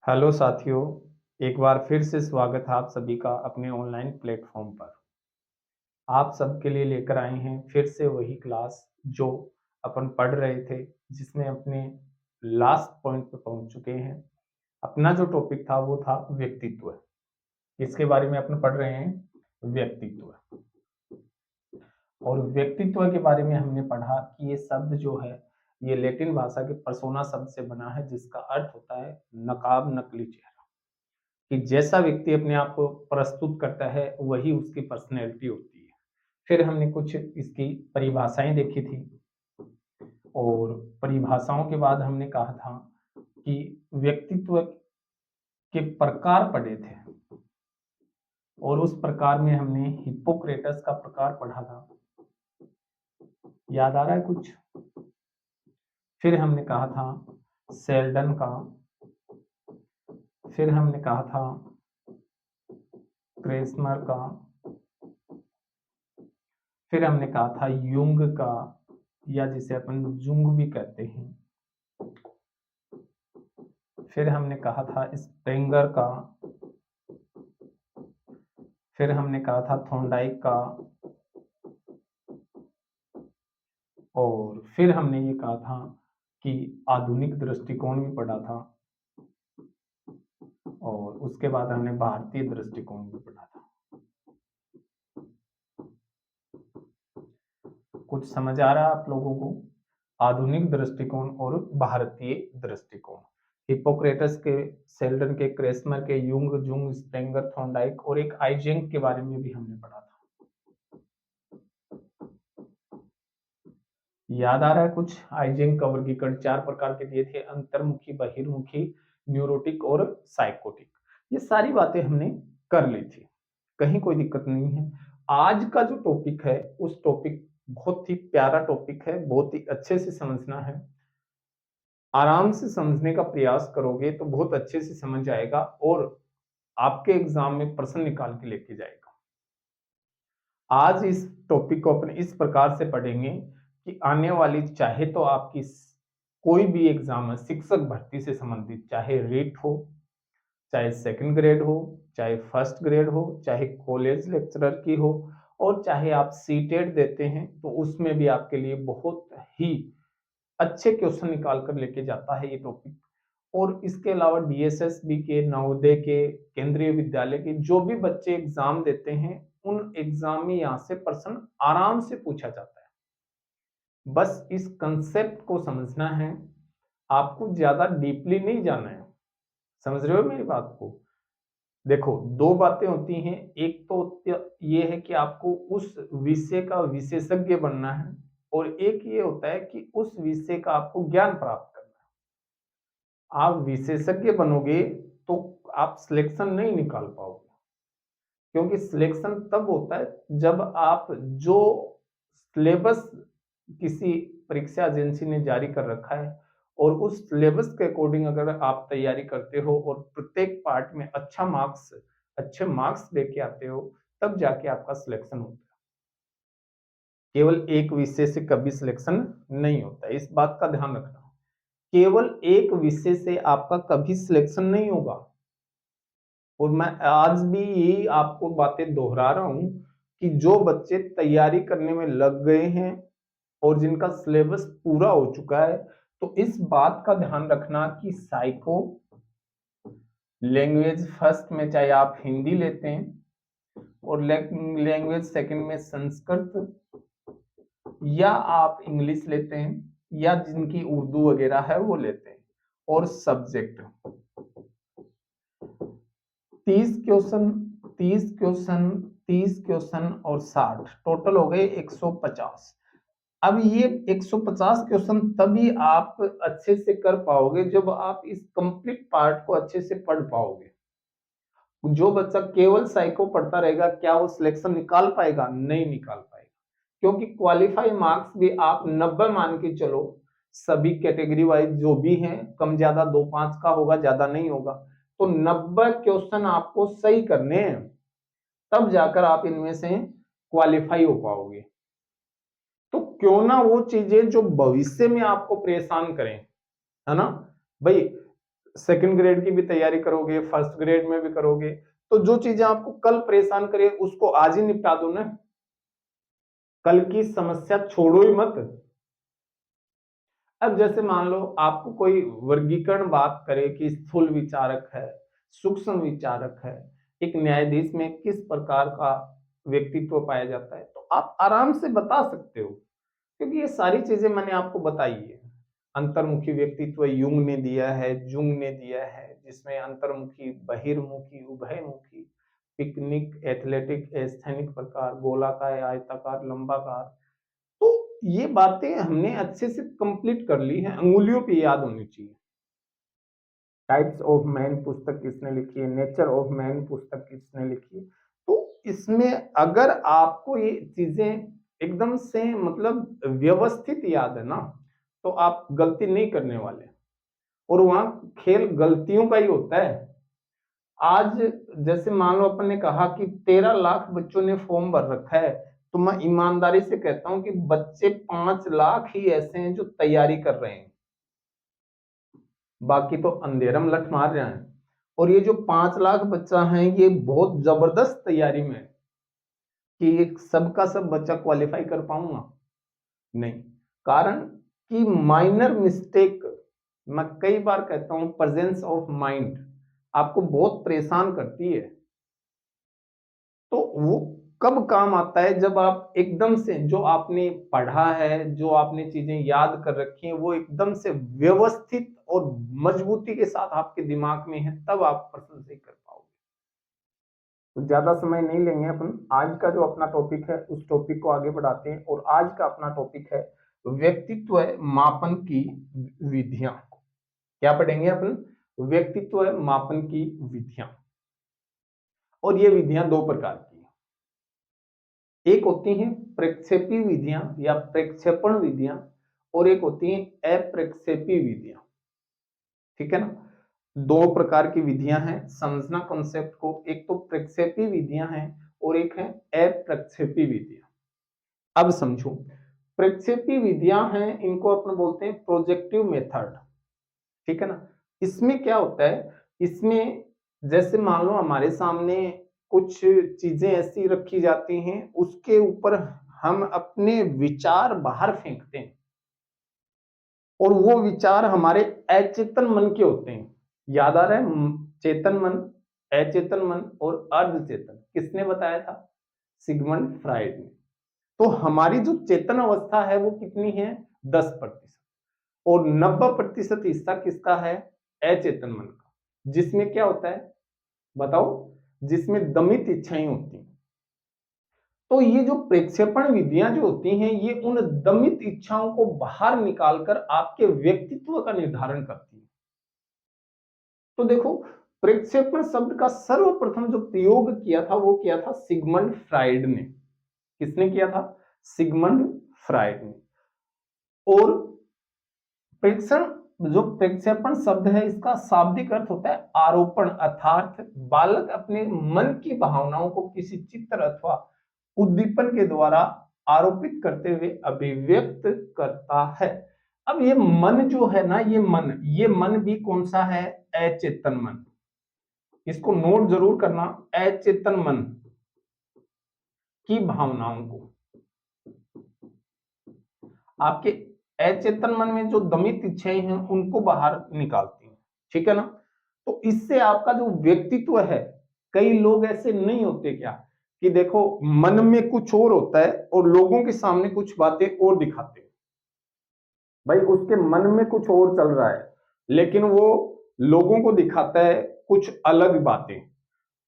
Hello साथियों, एक बार फिर से स्वागत है आप सभी का अपने ऑनलाइन प्लेटफॉर्म पर। आप सबके लिए लेकर आए हैं फिर से वही क्लास जो अपन पढ़ रहे थे, जिसमें अपने लास्ट पॉइंट पे पहुंच चुके हैं। अपना जो टॉपिक था वो था व्यक्तित्व। इसके बारे में अपन पढ़ रहे हैं व्यक्तित्व। और व्यक्तित्व के बारे में हमने पढ़ा कि ये शब्द जो है ये लैटिन भाषा के पर्सोना शब्द से बना है, जिसका अर्थ होता है नकाब, नकली चेहरा। कि जैसा व्यक्ति अपने आप को प्रस्तुत करता है वही उसकी पर्सनैलिटी होती है। फिर हमने कुछ इसकी परिभाषाएं देखी थी, और परिभाषाओं के बाद हमने कहा था कि व्यक्तित्व के प्रकार पढ़े थे, और उस प्रकार में हमने हिप्पोक्रेटस का प्रकार पढ़ा था। याद आ रहा है कुछ? फिर हमने कहा था सेल्डन का, फिर हमने कहा था क्रेसमर का, फिर हमने कहा था युंग का, या जिसे अपन जुंग भी कहते हैं। फिर हमने कहा था स्प्रेंगर का, फिर हमने कहा था थॉर्नडाइक का, और फिर हमने ये कहा था कि आधुनिक दृष्टिकोण भी पढ़ा था, और उसके बाद हमने भारतीय दृष्टिकोण भी पढ़ा था। कुछ समझ आ रहा है आप लोगों को? आधुनिक दृष्टिकोण और भारतीय दृष्टिकोण, हिप्पोक्रेटस के, सेल्डन के, क्रेसमर के, युंग, जुंग, स्प्रेंगर, थॉर्नडाइक और एक आइजेंक के बारे में भी हमने पढ़ा था। याद आ रहा है कुछ? आइजेंक का वर्गीकरण 4 प्रकार के दिए थे: अंतर्मुखी, बहिर्मुखी, न्यूरोटिक और साइकोटिक। ये सारी बातें हमने कर ली थी, कहीं कोई दिक्कत नहीं है। आज का जो टॉपिक है उस टॉपिक बहुत ही प्यारा टॉपिक है, बहुत ही अच्छे से समझना है। आराम से समझने का प्रयास करोगे तो बहुत अच्छे से समझ आएगा, और आपके एग्जाम में प्रश्न निकाल के लेके जाएगा। आज इस टॉपिक को अपन इस प्रकार से पढ़ेंगे कि आने वाली, चाहे तो आपकी कोई भी एग्जाम है शिक्षक भर्ती से संबंधित, चाहे रेट हो, चाहे सेकंड ग्रेड हो, चाहे फर्स्ट ग्रेड हो, चाहे कॉलेज लेक्चरर की हो, और चाहे आप सीटेट देते हैं, तो उसमें भी आपके लिए बहुत ही अच्छे क्वेश्चन निकाल कर लेके जाता है ये टॉपिक। और इसके अलावा डीएसएसबी के, नवोदय के, केंद्रीय विद्यालय के जो भी बच्चे एग्जाम देते हैं, उन एग्जाम में यहाँ से प्रश्न आराम से पूछा जाता है। बस इस कंसेप्ट को समझना है, आपको ज्यादा डीपली नहीं जाना है। समझ रहे हो मेरी बात को? देखो, दो बातें होती हैं। एक तो ये है कि आपको उस विषय का विशेषज्ञ बनना है, और एक ये होता है कि उस विषय का आपको ज्ञान प्राप्त करना है। आप विशेषज्ञ बनोगे तो आप सिलेक्शन नहीं निकाल पाओगे, क्योंकि सिलेक्शन तब होता है जब आप जो सिलेबस किसी परीक्षा एजेंसी ने जारी कर रखा है, और उस सिलेबस के अकॉर्डिंग अगर आप तैयारी करते हो और प्रत्येक पार्ट में अच्छे मार्क्स लेके आते हो, तब जाके आपका सिलेक्शन होता है। केवल एक विषय से कभी सिलेक्शन नहीं होता है, इस बात का ध्यान रखना। केवल एक विषय से आपका कभी सिलेक्शन नहीं होगा। और मैं आज भी यही आपको बातें दोहरा रहा हूं कि जो बच्चे तैयारी करने में लग गए हैं और जिनका सिलेबस पूरा हो चुका है, तो इस बात का ध्यान रखना कि साइको लैंग्वेज फर्स्ट में चाहे आप हिंदी लेते हैं, और लैंग्वेज सेकंड में संस्कृत, या आप इंग्लिश लेते हैं, या जिनकी उर्दू वगैरह है वो लेते हैं, और सब्जेक्ट 30 क्वेश्चन, 30 क्वेश्चन, 30 क्वेश्चन और 60, टोटल हो गए 150। अब ये 150 क्वेश्चन तभी आप अच्छे से कर पाओगे जब आप इस कंप्लीट पार्ट को अच्छे से पढ़ पाओगे। जो बच्चा केवल साइको पढ़ता रहेगा, क्या वो सिलेक्शन निकाल पाएगा? नहीं निकाल पाएगा, क्योंकि क्वालिफाई मार्क्स भी आप 90 मान के चलो। सभी कैटेगरी वाइज जो भी हैं, कम ज्यादा 2-5 का होगा, ज्यादा नहीं होगा। तो 90 क्वेश्चन आपको सही करने हैं, तब जाकर आप इनमें से क्वालिफाई हो पाओगे। तो क्यों ना वो चीजें जो भविष्य में आपको परेशान करें, है ना भाई, सेकंड ग्रेड की भी तैयारी करोगे, फर्स्ट ग्रेड में भी करोगे, तो जो चीजें आपको कल परेशान करे उसको आज ही निपटा दो ना। कल की समस्या छोड़ो ही मत। अब जैसे मान लो आपको कोई वर्गीकरण बात करे कि स्थूल विचारक है, सूक्ष्म विचारक है, एक न्यायाधीश में किस प्रकार का व्यक्तित्व पाया जाता है, तो आप आराम से बता सकते हो, क्योंकि ये सारी चीजें मैंने आपको बताई है। अंतर्मुखी व्यक्तित्व युंग ने दिया है, जुंग ने दिया है, जिसमें अंतर्मुखी, बहिर्मुखी, उभयमुखी, पिकनिक, एथलेटिक, स्थैनिक प्रकार, गोलाकार, आयताकार, लंबाकार। तो ये बातें हमने अच्छे से कंप्लीट कर ली हैं, अंगुलियों पे याद होनी चाहिए। टाइप्स ऑफ मैन पुस्तक किसने लिखी है, नेचर ऑफ मैन पुस्तक किसने लिखी है। तो इसमें अगर आपको ये चीजें एकदम से मतलब व्यवस्थित याद है ना, तो आप गलती नहीं करने वाले। और वहां खेल गलतियों का ही होता है। आज जैसे मान लो अपन ने कहा कि 13 लाख बच्चों ने फॉर्म भर रखा है, तो मैं ईमानदारी से कहता हूं कि बच्चे 5 लाख ही ऐसे हैं जो तैयारी कर रहे हैं, बाकी तो अंधेरा में लठ मार रहे हैं। और ये जो 5 लाख बच्चा है ये बहुत जबरदस्त तैयारी में है कि एक सबका सब बच्चा क्वालिफाई कर पाऊंगा, नहीं। कारण कि माइनर मिस्टेक, मैं कई बार कहता हूं, प्रेजेंस ऑफ माइंड आपको बहुत परेशान करती है। तो वो कब काम आता है, जब आप एकदम से जो आपने पढ़ा है, जो आपने चीजें याद कर रखी हैं, वो एकदम से व्यवस्थित और मजबूती के साथ आपके दिमाग में है, तब आप प्रश्न सही कर पाओगे। तो ज्यादा समय नहीं लेंगे अपन, आज का जो अपना टॉपिक है उस टॉपिक को आगे बढ़ाते हैं। और आज का अपना टॉपिक है व्यक्तित्व मापन की विधियां। क्या पढ़ेंगे अपन? व्यक्तित्व मापन की विधियां। और ये विधियां दो प्रकार की हैं। एक होती हैं प्रक्षेपी विधियां या प्रक्षेपण विधियां, और एक होती हैं अप्रक्षेपी विधियां। ठीक है ना? दो प्रकार की विधियां हैं, समझना कॉन्सेप्ट को। एक तो प्रक्षेपी विधियां हैं और एक है अप्रक्षेपी विधियां। अब समझो, प्रक्षेपी विधियां हैं, इनको अपन बोलते हैं प्रोजेक्टिव मेथड। ठीक है ना? इसमें क्या होता है, इसमें जैसे मान लो हमारे सामने कुछ चीजें ऐसी रखी जाती हैं, उसके ऊपर हम अपने विचार बाहर फेंकते हैं, और वो विचार हमारे अचेतन मन के होते हैं। याद आ रहा है? चेतन मन, अचेतन मन और अर्धचेतन किसने बताया था? सिगमंड फ्राइड ने। तो हमारी जो चेतन अवस्था है वो कितनी है? 10%। और 90% हिस्सा किसका है? अचेतन मन का। जिसमें क्या होता है बताओ? जिसमें दमित इच्छाएं होती हैं। तो ये जो प्रेक्षेपण विधियां जो होती हैं, ये उन दमित इच्छाओं को बाहर निकालकर आपके व्यक्तित्व का निर्धारण करती है। तो देखो, प्रेक्षेपण शब्द का सर्वप्रथम जो प्रयोग किया था वो किया था सिगमंड फ्राइड ने। किसने किया था? सिगमंड फ्राइड ने। और प्रेक्षण, जो प्रक्षेपण शब्द है, इसका शाब्दिक अर्थ होता है आरोपण, अर्थात बालक अपने मन की भावनाओं को किसी चित्र अथवा उद्दीपन के द्वारा आरोपित करते हुए अभिव्यक्त करता है। अब ये मन जो है ना, ये मन भी कौन सा है? अचेतन मन। इसको नोट जरूर करना, अचेतन मन की भावनाओं को आपके अचेतन मन में जो दमित इच्छाएं हैं उनको बाहर निकालती हैं। ठीक है ना? तो इससे आपका जो व्यक्तित्व है, कई लोग ऐसे नहीं होते क्या कि देखो मन में कुछ और होता है और लोगों के सामने कुछ बातें और दिखाते हैं। भाई उसके मन में कुछ और चल रहा है, लेकिन वो लोगों को दिखाता है कुछ अलग बातें।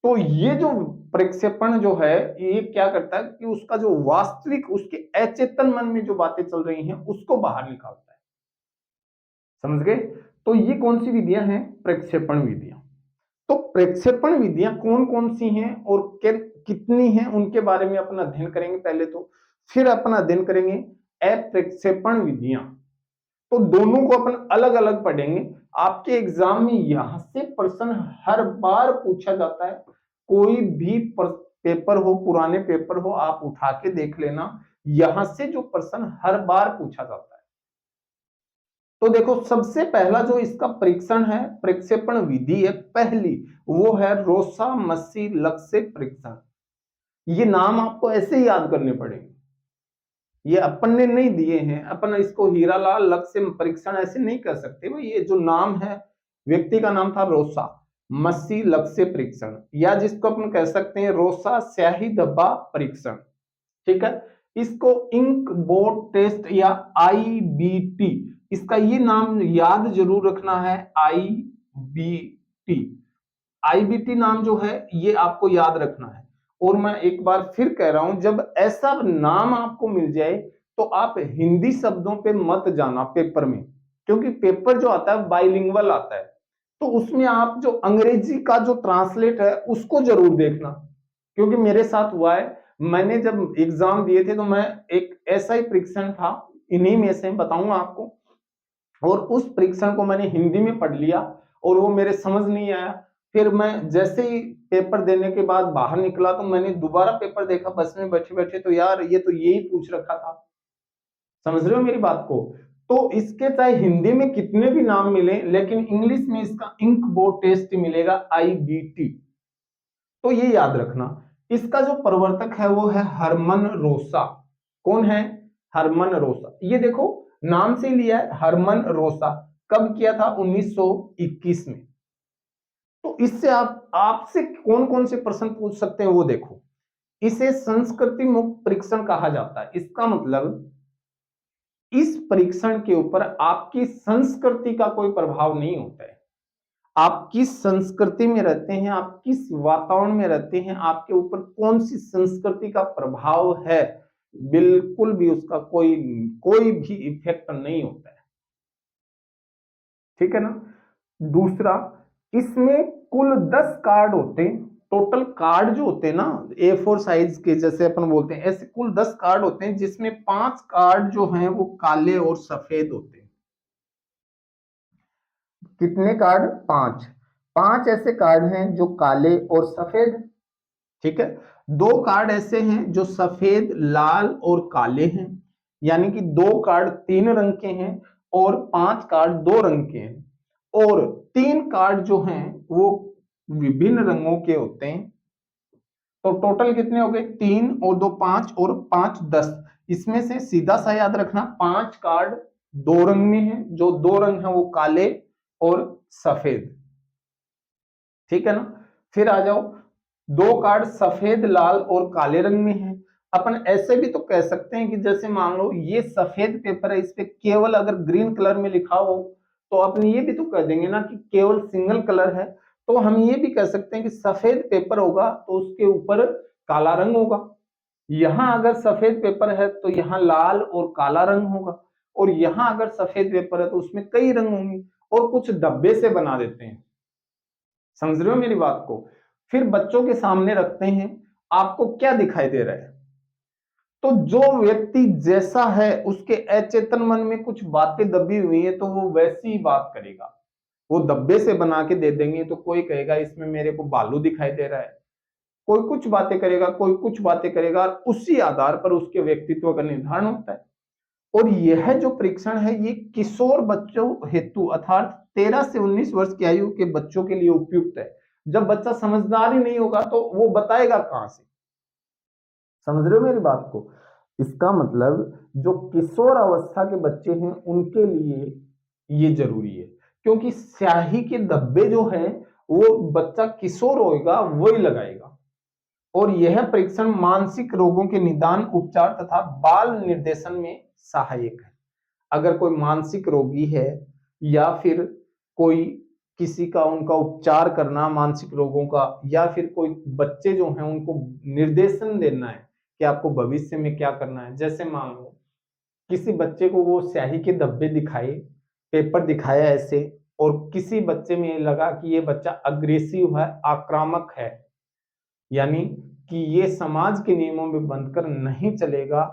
तो ये जो प्रक्षेपण जो है, ये क्या करता है कि उसका जो वास्तविक, उसके अचेतन मन में जो बातें चल रही हैं उसको बाहर निकालता है। समझ गए? तो ये कौन सी विधियां हैं? प्रक्षेपण विधियां। तो प्रक्षेपण विधियां कौन कौन सी हैं और कितनी हैं, उनके बारे में अपन अध्ययन करेंगे पहले तो। फिर अपन अध्ययन करेंगे अप्रक्षेपण विधियां। तो दोनों को अपन अलग अलग पढ़ेंगे। आपके एग्जाम में यहां से प्रश्न हर बार पूछा जाता है। कोई भी पेपर हो, पुराने पेपर हो, आप उठा के देख लेना, यहां से जो प्रश्न हर बार पूछा जाता है। तो देखो सबसे पहला जो इसका परीक्षण है, प्रक्षेपण विधि है पहली, वो है रोसा मस्सी लक्ष्य परीक्षण। ये नाम आपको ऐसे ही याद करने पड़ेंगे, ये अपन ने नहीं दिए हैं, अपन इसको हीरालाल लक्ष्य परीक्षण ऐसे नहीं कर सकते भाई। ये जो नाम है, व्यक्ति का नाम था रोसा मस्सी लक्ष्य परीक्षण, या जिसको अपन कह सकते हैं रोसा स्याही धब्बा परीक्षण, ठीक है। इसको इंक बोर्ड टेस्ट या आईबीटी, इसका ये नाम याद जरूर रखना है, आईबीटी। आईबीटी नाम जो है ये आपको याद रखना है। और मैं एक बार फिर कह रहा हूं, जब ऐसा नाम आपको मिल जाए तो आप हिंदी शब्दों पे मत जाना पेपर में, क्योंकि पेपर जो आता है बाइलिंगुअल आता है, तो उसमें आप जो अंग्रेजी का जो ट्रांसलेट है उसको जरूर देखना। क्योंकि मेरे साथ हुआ है, मैंने जब एग्जाम दिए थे तो मैं एक ऐसा ही परीक्षण था, इन्हीं में से बताऊंगा आपको, और उस परीक्षण को मैंने हिंदी में पढ़ लिया और वो मेरे समझ नहीं आया। फिर मैं जैसे ही पेपर देने के बाद बाहर निकला तो मैंने दोबारा पेपर देखा बस में बैठे बैठे, तो यार ये तो यही पूछ रखा था। समझ रहे हो मेरी बात को? तो इसके चाहे हिंदी में कितने भी नाम मिले, लेकिन इंग्लिश में इसका इंक बोर्ड टेस्ट मिलेगा, आईबीटी। तो ये याद रखना। इसका जो प्रवर्तक है वो है हरमन रोसा। कौन है? हरमन रोसा। ये देखो नाम से लिया है, हरमन रोसा। कब किया था? 1921 में। तो इससे आप आपसे कौन कौन से प्रश्न पूछ सकते हैं वो देखो। इसे संस्कृति मुक्त परीक्षण कहा जाता है। इसका मतलब इस परीक्षण के ऊपर आपकी संस्कृति का कोई प्रभाव नहीं होता है। आप किस संस्कृति में रहते हैं, आप किस वातावरण में रहते हैं, आपके ऊपर कौन सी संस्कृति का प्रभाव है, बिल्कुल भी उसका कोई कोई भी इफेक्ट नहीं होता है। ठीक है ना? दूसरा, इसमें कुल 10 कार्ड होते हैं। टोटल कार्ड जो होते हैं ना, A4 साइज के जैसे अपन बोलते हैं, ऐसे कुल 10 कार्ड होते हैं, जिसमें 5 कार्ड जो हैं वो काले और सफेद होते हैं। कितने कार्ड? 5। 5 ऐसे कार्ड हैं जो काले और सफेद, ठीक है। 2 कार्ड ऐसे हैं जो सफेद लाल और काले हैं, यानी कि 2 कार्ड 3 रंग के हैं और 5 कार्ड 2 रंग के हैं। और 3 कार्ड जो हैं वो विभिन्न रंगों के होते हैं। तो टोटल कितने हो गए? 3 और 2 5 और 5 10। इसमें से सीधा सा याद रखना, 5 कार्ड 2 रंग में है, जो 2 रंग है वो काले और सफेद, ठीक है ना। फिर आ जाओ, 2 कार्ड सफेद लाल और काले रंग में है। अपन ऐसे भी तो कह सकते हैं कि जैसे मान लो ये सफेद पेपर है, इस पे केवल अगर ग्रीन कलर में लिखा हो तो अपन ये भी तो कह देंगे ना कि केवल सिंगल कलर है। तो हम ये भी कह सकते हैं कि सफेद पेपर होगा तो उसके ऊपर काला रंग होगा। यहां अगर सफेद पेपर है तो यहाँ लाल और काला रंग होगा, और यहां अगर सफेद पेपर है तो उसमें कई रंग होंगे, और कुछ डब्बे से बना देते हैं। समझ रहे हो मेरी बात को? फिर बच्चों के सामने रखते हैं, आपको क्या दिखाई दे रहा है? तो जो व्यक्ति जैसा है उसके अचेतन मन में कुछ बातें दबी हुई है तो वो वैसी ही बात करेगा। वो डब्बे से बना के दे देंगे तो कोई कहेगा इसमें मेरे को बालू दिखाई दे रहा है, कोई कुछ बातें करेगा, कोई कुछ बातें करेगा, और उसी आधार पर उसके व्यक्तित्व का निर्धारण होता है। और यह जो परीक्षण है ये किशोर बच्चों हेतु अर्थात 13 से 19 वर्ष की आयु के बच्चों के लिए उपयुक्त है। जब बच्चा समझदार ही नहीं होगा तो वो बताएगा कहां से? समझ रहे हो मेरी बात को? इसका मतलब जो किशोर अवस्था के बच्चे हैं उनके लिए ये जरूरी है, क्योंकि स्याही के धब्बे जो है वो बच्चा किशोर होगा वही लगाएगा। और यह परीक्षण मानसिक रोगों के निदान, उपचार तथा बाल निर्देशन में सहायक है। अगर कोई मानसिक रोगी है या फिर कोई किसी का उनका उपचार करना मानसिक रोगों का, या फिर कोई बच्चे जो हैं उनको निर्देशन देना है कि आपको भविष्य में क्या करना है। जैसे मान लो किसी बच्चे को वो स्याही के धब्बे दिखाए, पेपर दिखाया ऐसे, और किसी बच्चे में लगा कि ये बच्चा अग्रेसिव है, आक्रामक है, यानी कि ये समाज के नियमों में बंधकर नहीं चलेगा,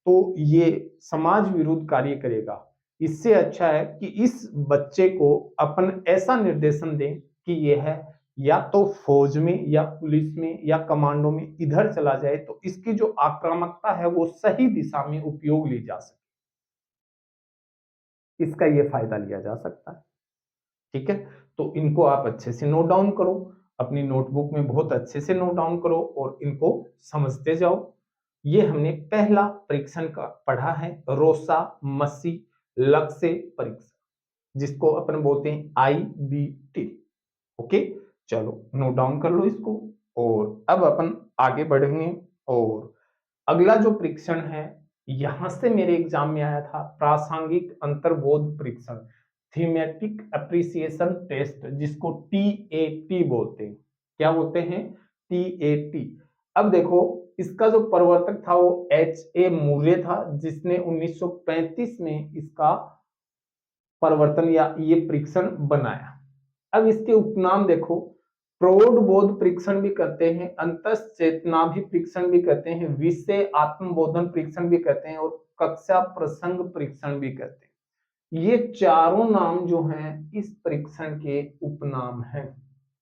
तो ये समाज विरुद्ध कार्य करेगा। इससे अच्छा है कि इस बच्चे को अपन ऐसा निर्देशन दें कि यह या तो फौज में या पुलिस में या कमांडो में इधर चला जाए, तो इसकी जो आक्रामकता है वो सही दिशा में उपयोग ली जा सके। इसका ये फायदा लिया जा सकता है। ठीक है, तो इनको आप अच्छे से नोट डाउन करो, अपनी नोटबुक में बहुत अच्छे से नोट डाउन करो और इनको समझते जाओ। ये हमने पहला परीक्षण का पढ़ा है, रोसा मसी लक्ष्य परीक्षण, जिसको अपन बोलते हैं IBT। ओके, चलो नोट डाउन कर लो इसको। और अब अपन आगे बढ़ेंगे और अगला जो परीक्षण है, यहां से मेरे एग्जाम में आया था, प्रासंगिक अंतर्बोध परीक्षण, थीमेटिक अप्रिसिएशन टेस्ट, जिसको TAT बोलते हैं। क्या बोलते हैं? TAT। अब देखो, इसका जो प्रवर्तक था वो HA मूर्य था, जिसने 1935 में इसका परिवर्तन या ये परीक्षण बनाया। अब इसके उपनाम देखो, प्रौढ़ बोध परीक्षण भी करते हैं, अंतःचेतनाभि परीक्षण भी करते हैं, विषय आत्मबोधन परीक्षण भी करते हैं और कक्षा प्रसंग परीक्षण भी करते हैं। ये चारों नाम जो हैं इस परीक्षण के उपनाम हैं।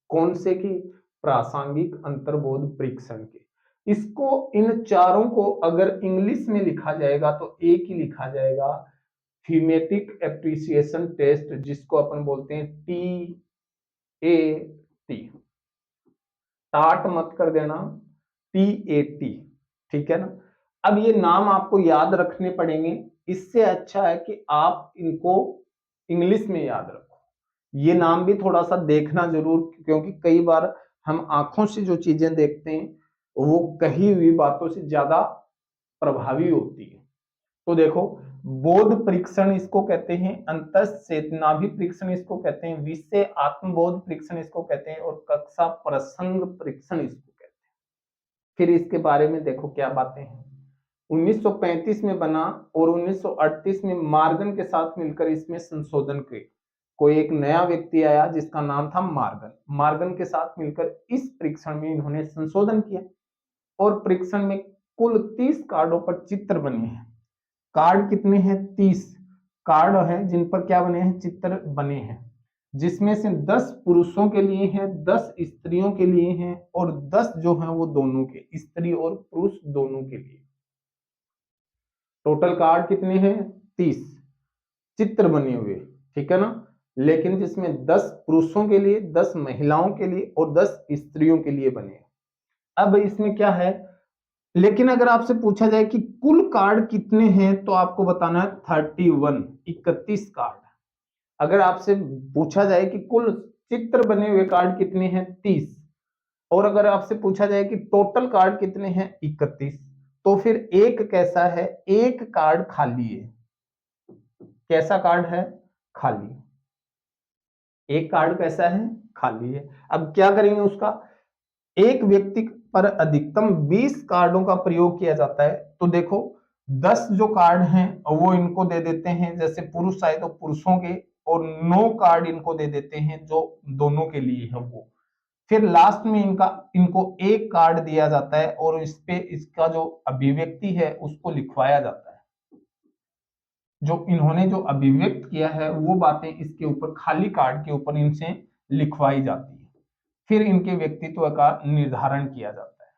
कौन से की? प्रासंगिक अंतर्बोध परीक्षण के। इसको, इन चारों को अगर इंग्लिश में लिखा जाएगा तो एक ही लिखा जाएगा, थीमेटिक एप्रिसिएशन टेस्ट, जिसको अपन बोलते हैं TAT। टाट मत कर देना, TAT। ठीक है ना? अब ये नाम आपको याद रखने पड़ेंगे, इससे अच्छा है कि आप इनको इंग्लिश में याद रखो। ये नाम भी थोड़ा सा देखना जरूर, क्योंकि कई बार हम आंखों से जो चीजें देखते हैं वो कही हुई बातों से ज्यादा प्रभावी होती है। तो देखो, बोध परीक्षण इसको कहते हैं, अंतःचेतनाभि परीक्षण इसको कहते हैं, विषय आत्मबोध परीक्षण इसको कहते हैं और कक्षा प्रसंग परीक्षण इसको कहते हैं। फिर इसके बारे में देखो क्या बातें हैं। 1935 में बना और 1938 में मार्गन के साथ मिलकर इसमें संशोधन किए। कोई एक नया व्यक्ति आया जिसका नाम था मार्गन। मार्गन के साथ मिलकर इस परीक्षण में इन्होंने संशोधन किया और परीक्षण में कुल 30 कार्डों पर चित्र बने हैं। कार्ड कितने हैं? 30 कार्ड है जिन पर क्या बने हैं? चित्र बने हैं, जिसमें से 10 पुरुषों के लिए हैं, 10 स्त्रियों के लिए हैं और 10 जो हैं वो दोनों के, स्त्री और पुरुष दोनों के लिए। टोटल कार्ड कितने हैं? 30 चित्र बने हुए। ठीक है ना? लेकिन जिसमें 10 पुरुषों के लिए, 10 महिलाओं के लिए और 10 स्त्रियों के लिए बने। अब इसमें क्या है, लेकिन अगर आपसे पूछा जाए कि कुल कार्ड कितने हैं तो आपको बताना है 31, 31 कार्ड। अगर आपसे पूछा जाए कि कुल चित्र बने हुए कार्ड कितने हैं? 30। और अगर आपसे पूछा जाए कि टोटल कार्ड कितने हैं? 31। तो फिर एक कैसा है? एक कार्ड खाली है। कैसा कार्ड है? खाली। एक कार्ड कैसा है? खाली है। अब क्या करेंगे उसका? एक व्यक्ति पर अधिकतम 20 कार्डों का प्रयोग किया जाता है। तो देखो, 10 जो कार्ड हैं वो इनको दे देते हैं, जैसे पुरुष आए तो पुरुषों के, और 9 कार्ड इनको दे देते हैं जो दोनों के लिए है वो। फिर लास्ट में इनको एक कार्ड दिया जाता है और इस पे इसका जो अभिव्यक्ति है उसको लिखवाया जाता है। जो इन्होंने जो अभिव्यक्त किया है वो बातें इसके ऊपर, खाली कार्ड के ऊपर इनसे लिखवाई जाती है। फिर इनके व्यक्तित्व का निर्धारण किया जाता है।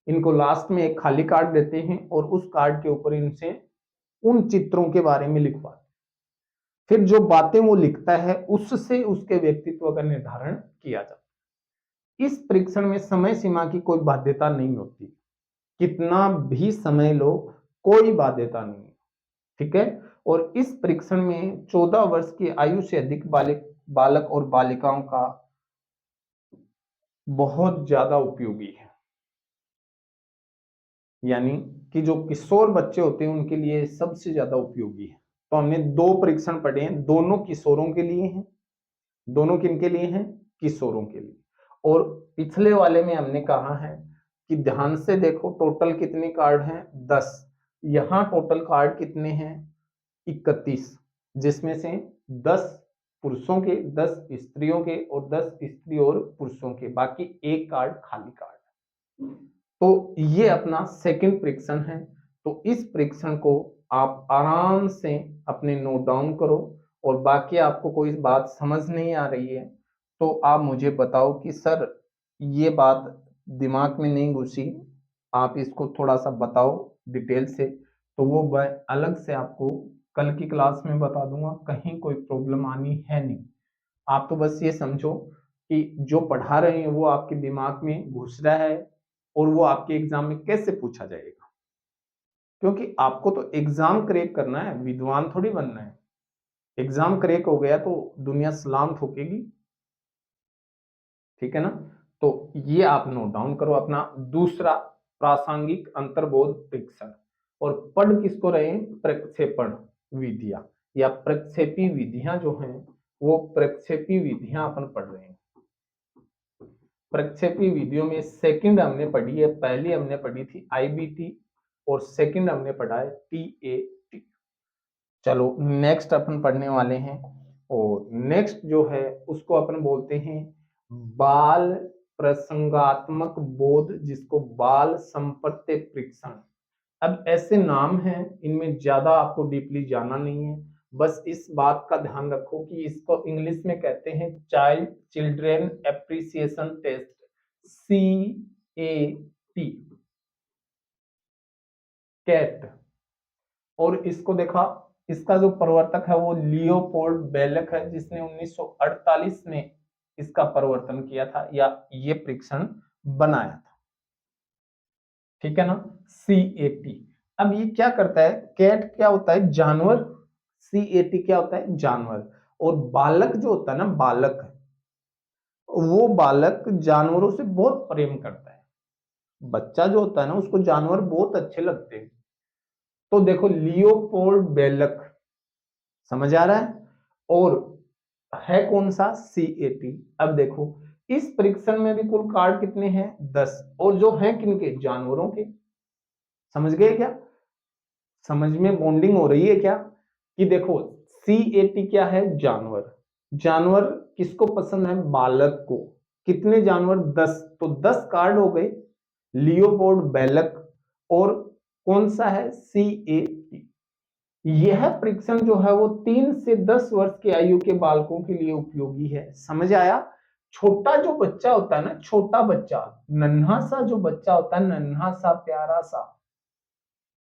इनको लास्ट में एक खाली कार्ड देते हैं और उस कार्ड के ऊपर इनसे उन चित्रों के बारे में लिखवाते हैं। फिर जो बातें वो लिखता है उससे उसके व्यक्तित्व का निर्धारण किया जाता है। इस परीक्षण में समय सीमा की कोई बाध्यता नहीं होती, कितना भी समय लो कोई बाध्यता नहीं है। ठीक है? और इस परीक्षण में 14 वर्ष की आयु से अधिक बालक और बालिकाओं का बहुत ज्यादा उपयोगी है। यानी कि जो किशोर बच्चे होते हैं उनके लिए सबसे ज्यादा उपयोगी है। तो हमने 2 परीक्षण पढ़े हैं, दोनों किशोरों के लिए हैं। दोनों किनके लिए हैं? किशोरों के लिए। और पिछले वाले में हमने कहा है कि ध्यान से देखो, टोटल कितने कार्ड हैं? 10। यहां टोटल कार्ड कितने हैं? 31, जिसमें से 10 पुरुषों के, 10 स्त्रियों के और 10 स्त्री और पुरुषों के, बाकी एक कार्ड खाली कार्ड। तो ये अपना सेकंड परीक्षण है। तो इस परीक्षण को आप आराम से अपने नोट डाउन करो और बाकी आपको कोई बात समझ नहीं आ रही है तो आप मुझे बताओ कि सर ये बात दिमाग में नहीं घुसी, आप इसको थोड़ा सा बताओ डिटेल से, तो वो मैं अलग से आपको कल की क्लास में बता दूंगा, कहीं कोई प्रॉब्लम आनी है नहीं। आप तो बस ये समझो कि जो पढ़ा रहे हैं वो आपके दिमाग में घुस रहा है और वो आपके एग्जाम में कैसे पूछा जाएगा, क्योंकि आपको तो एग्जाम क्रैक करना है, विद्वान थोड़ी बनना है। एग्जाम क्रैक हो गया तो दुनिया सलाम ठोकेगी। ठीक है ना? तो ये आप नोट डाउन करो अपना दूसरा प्रासंगिक अंतर्बोध परीक्षण। और पढ़ किसको रहे हैं? प्रक्षेपण विधियां या प्रक्षेपी विधियां जो हैं, वो प्रक्षेपी विधियां अपन पढ़ रहे हैं। प्रक्षेपी विधियों में सेकंड हमने पढ़ी है, पहली हमने पढ़ी थी आईबीटी और सेकंड हमने पढ़ा है टीएटी। चलो नेक्स्ट अपन पढ़ने वाले हैं, और नेक्स्ट जो है उसको अपन बोलते हैं बाल प्रसंगात्मक बोध, जिसको बाल संप्रत्य परीक्षण। अब ऐसे नाम हैं, इनमें ज्यादा आपको डीपली जाना नहीं है, बस इस बात का ध्यान रखो कि इसको इंग्लिश में कहते हैं child children appreciation test, CAT, cat. और इसको देखा, इसका जो प्रवर्तक है वो लियोपोल्ड बेलक है, जिसने 1948 में इसका प्रवर्तन किया था या ये परीक्षण बनाया था। ठीक है ना? CAT। अब ये क्या करता है? कैट क्या होता है? जानवर। CAT क्या होता है? जानवर। और बालक जो होता है ना, बालक, वो बालक जानवरों से बहुत प्रेम करता है। बच्चा जो होता है ना, उसको जानवर बहुत अच्छे लगते हैं। तो देखो लियोपोल्ड बेलक, समझ आ रहा है? और है कौन सा? CAT। अब देखो इस परीक्षण में भी कुल कार्ड कितने हैं? 10, और जो है किनके? जानवरों के। समझ गए क्या? समझ में बॉन्डिंग हो रही है क्या? कि देखो CAT क्या है? जानवर। जानवर किसको पसंद है? बालक को। कितने जानवर? 10। तो 10 कार्ड हो गए। लियोपोल्ड बेलक और कौन सा है? CAT। यह परीक्षण जो है वो 3 से 10 वर्ष की आयु के बालकों के लिए उपयोगी है। समझ आया? छोटा जो बच्चा होता है ना, छोटा बच्चा, नन्हा सा जो बच्चा होता है, नन्हा सा प्यारा सा,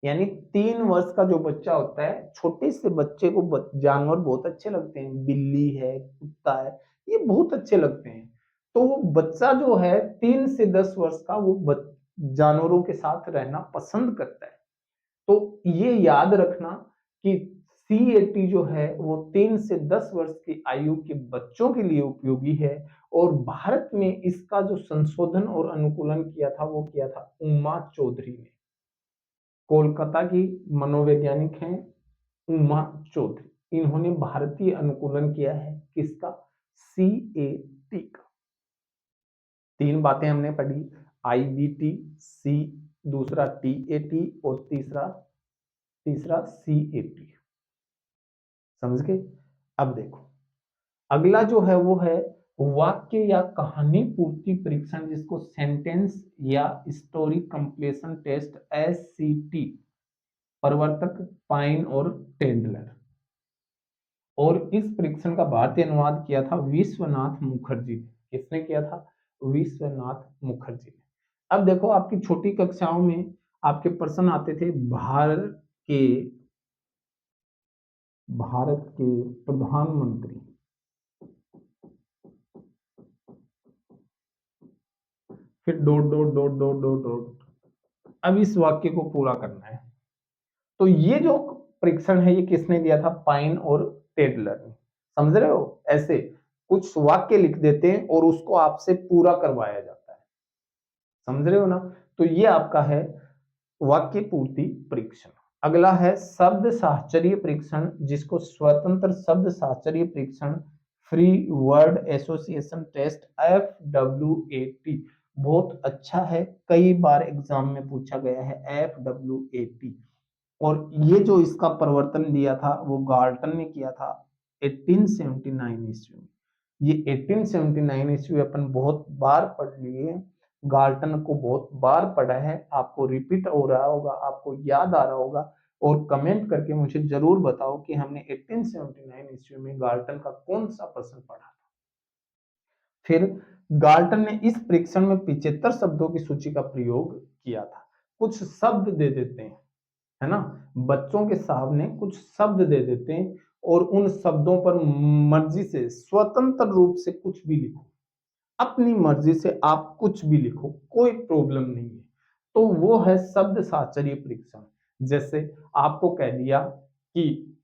यानी 3 वर्ष का जो बच्चा होता है, छोटे से बच्चे को जानवर बहुत अच्छे लगते हैं। बिल्ली है, कुत्ता है, ये बहुत अच्छे लगते हैं। तो वो बच्चा जो है 3 से 10 वर्ष का, वो जानवरों के साथ रहना पसंद करता है। तो ये याद रखना कि CAT जो है वो 3 से 10 वर्ष की आयु के बच्चों के लिए उपयोगी है। और भारत में इसका जो संशोधन और अनुकूलन किया था वो किया था उमा चौधरी ने। कोलकाता की मनोवैज्ञानिक हैं उमा चौधरी, इन्होंने भारतीय अनुकूलन किया है किसका? CAT का। 3 बातें हमने पढ़ी, IBT, सी, दूसरा TAT और तीसरा तीसरा CAT। समझ गए? अब देखो अगला जो है वो है वाक्य या कहानी पूर्ति परीक्षण, जिसको सेंटेंस या स्टोरी कंप्लीशन टेस्ट, SCT। प्रवर्तक पाइन और टेंडलर। और इस परीक्षण का भारतीय अनुवाद किया था विश्वनाथ मुखर्जी ने। किसने किया था? विश्वनाथ मुखर्जी ने। अब देखो आपकी छोटी कक्षाओं में आपके प्रश्न आते थे के भारत के प्रधानमंत्री, फिर dot dot dot dot dot dot. अब इस वाक्य को पूरा करना है। तो ये जो परीक्षण है ये किसने दिया था? पाइन और टेडलर ने। समझ रहे हो? ऐसे कुछ वाक्य लिख देते हैं और उसको आपसे पूरा करवाया जाता है। समझ रहे हो ना? तो ये आपका है वाक्य पूर्ति परीक्षण। अगला है शब्द साहचर्य परीक्षण, जिसको स्वतंत्र शब्द साहचर्य परीक्षण, free word association test, FWAT। बहुत अच्छा है, कई बार एग्जाम में पूछा गया है FWAT। और ये जो इसका प्रवर्तन दिया था वो गार्टन ने किया था 1879 ईस्वी में। ये 1879 ईस्वी अपन बहुत बार पढ़ लिए, गार्टन को बहुत बार पढ़ा है, आपको रिपीट हो रहा होगा, आपको याद आ रहा होगा। और कमेंट करके मुझे जरूर बताओ कि हमने 1879 ईस्वी में गार्टन का कौन सा प्रश्न पढ़ा था। फिर गार्टन ने इस परीक्षण में 75 शब्दों की सूची का प्रयोग किया था। कुछ शब्द दे देते हैं, है ना? बच्चों के सामने कुछ शब्द दे देते हैं और उन शब्दों पर मर्जी से स्वतंत्र रूप से कुछ भी लिखो। अपनी मर्जी से आप कुछ भी लिखो, कोई प्रॉब्लम नहीं है। तो वो है शब्द साचर्य परीक्षण। जैसे आपको कह दिया कि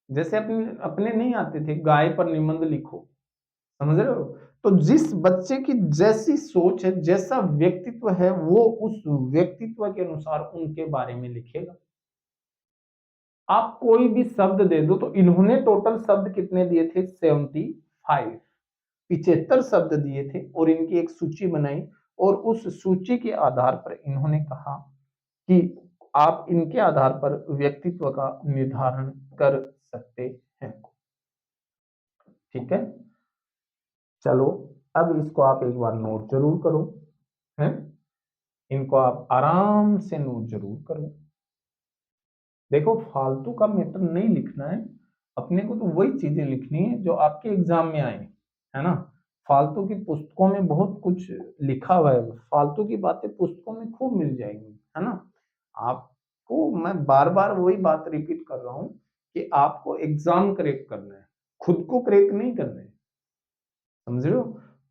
जैसे अपने अपने नहीं आते थे गाय पर निबंध लिखो, समझ रहे हो? तो जिस बच्चे की जैसी सोच है, जैसा व्यक्तित्व है, वो उस व्यक्तित्व के अनुसार उनके बारे में लिखेगा। आप कोई भी शब्द दे दो, तो इन्होंने टोटल शब्द कितने दिए थे? 75, 75 शब्द दिए थे और इनकी एक सूची बनाई और उस सूची के आधार पर इन्होंने कहा कि आप इनके आधार पर व्यक्तित्व का निर्धारण कर सकते हैं। ठीक है, चलो अब इसको आप एक बार नोट जरूर करो, हैं? इनको आप आराम से नोट जरूर करो। देखो, फालतू का मैटर नहीं लिखना है, अपने को तो वही चीजें लिखनी है जो आपके एग्जाम में आए, है ना? फालतू की पुस्तकों में बहुत कुछ लिखा हुआ है, फालतू की बातें पुस्तकों में खूब मिल जाएंगी, है ना? आपको मैं बार बार वही बात रिपीट कर रहा हूँ कि आपको एग्जाम क्रैक करना है, खुद को क्रैक नहीं करना है, समझ रहे हो?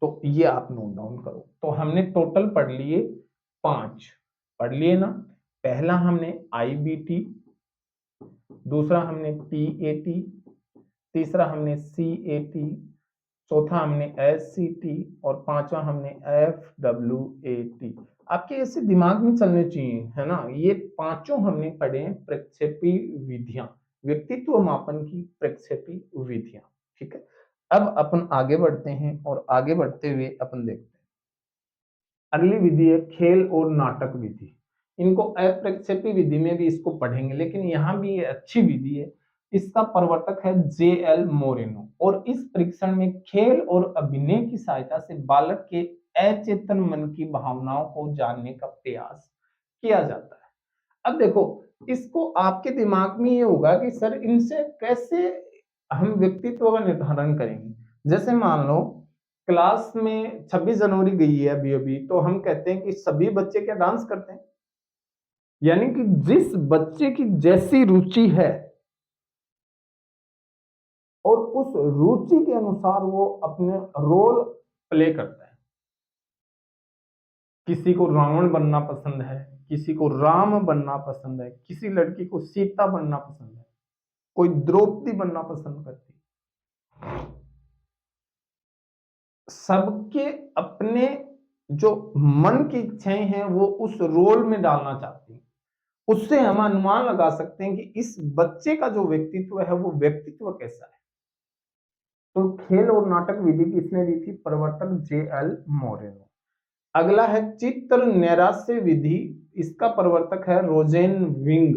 तो ये आप नोट डाउन करो। तो हमने टोटल पढ़ लिए 5, पढ़ लिए ना? पहला हमने आईबीटी, दूसरा हमने पीएटी, तीसरा हमने सीएटी, चौथा हमने एससीटी और पांचवा हमने एफडब्ल्यूएटी। आपके ऐसे दिमाग में चलने चाहिए, है ना? ये पांचों हमने पढ़े हैं प्रक्षेपी विधियां, व्यक्तित्व मापन की प्रक्षेपी विधियां। ठीक है, अब अपन आगे बढ़ते हैं और आगे बढ़ते हुए अपन देखते हैं अगली विधि है खेल और नाटक विधि। इनको अप्रक्षेपी विधि में भी इसको पढ़ेंगे, लेकिन यहाँ भी ये अच्छी विधि है। इसका प्रवर्तक है जे एल मोरेनो और इस परीक्षण में खेल और अभिनय की सहायता से बालक के अचेतन मन की भावनाओं को जानने का प्रयास किया जाता है। अब देखो, इसको आपके दिमाग में ये होगा कि सर इनसे कैसे हम व्यक्तित्व का निर्धारण करेंगे। जैसे मान लो क्लास में 26 जनवरी गई है अभी अभी, तो हम कहते हैं कि सभी बच्चे क्या डांस करते हैं? यानी कि जिस बच्चे की जैसी रुचि है और उस रुचि के अनुसार वो अपने रोल प्ले करता है। किसी को रावण बनना पसंद है, किसी को राम बनना पसंद है, किसी लड़की को सीता बनना पसंद है, कोई द्रौपदी बनना पसंद करती है। सबके अपने जो मन की इच्छाएं हैं वो उस रोल में डालना चाहती हैं। उससे हम अनुमान लगा सकते हैं कि इस बच्चे का जो व्यक्तित्व है वो व्यक्तित्व कैसा है। तो खेल और नाटक विधि किसने दी थी? प्रवर्तक जे एल मोरेनो। अगला है चित्र नैराश्य विधि। इसका प्रवर्तक है रोजेन विंग।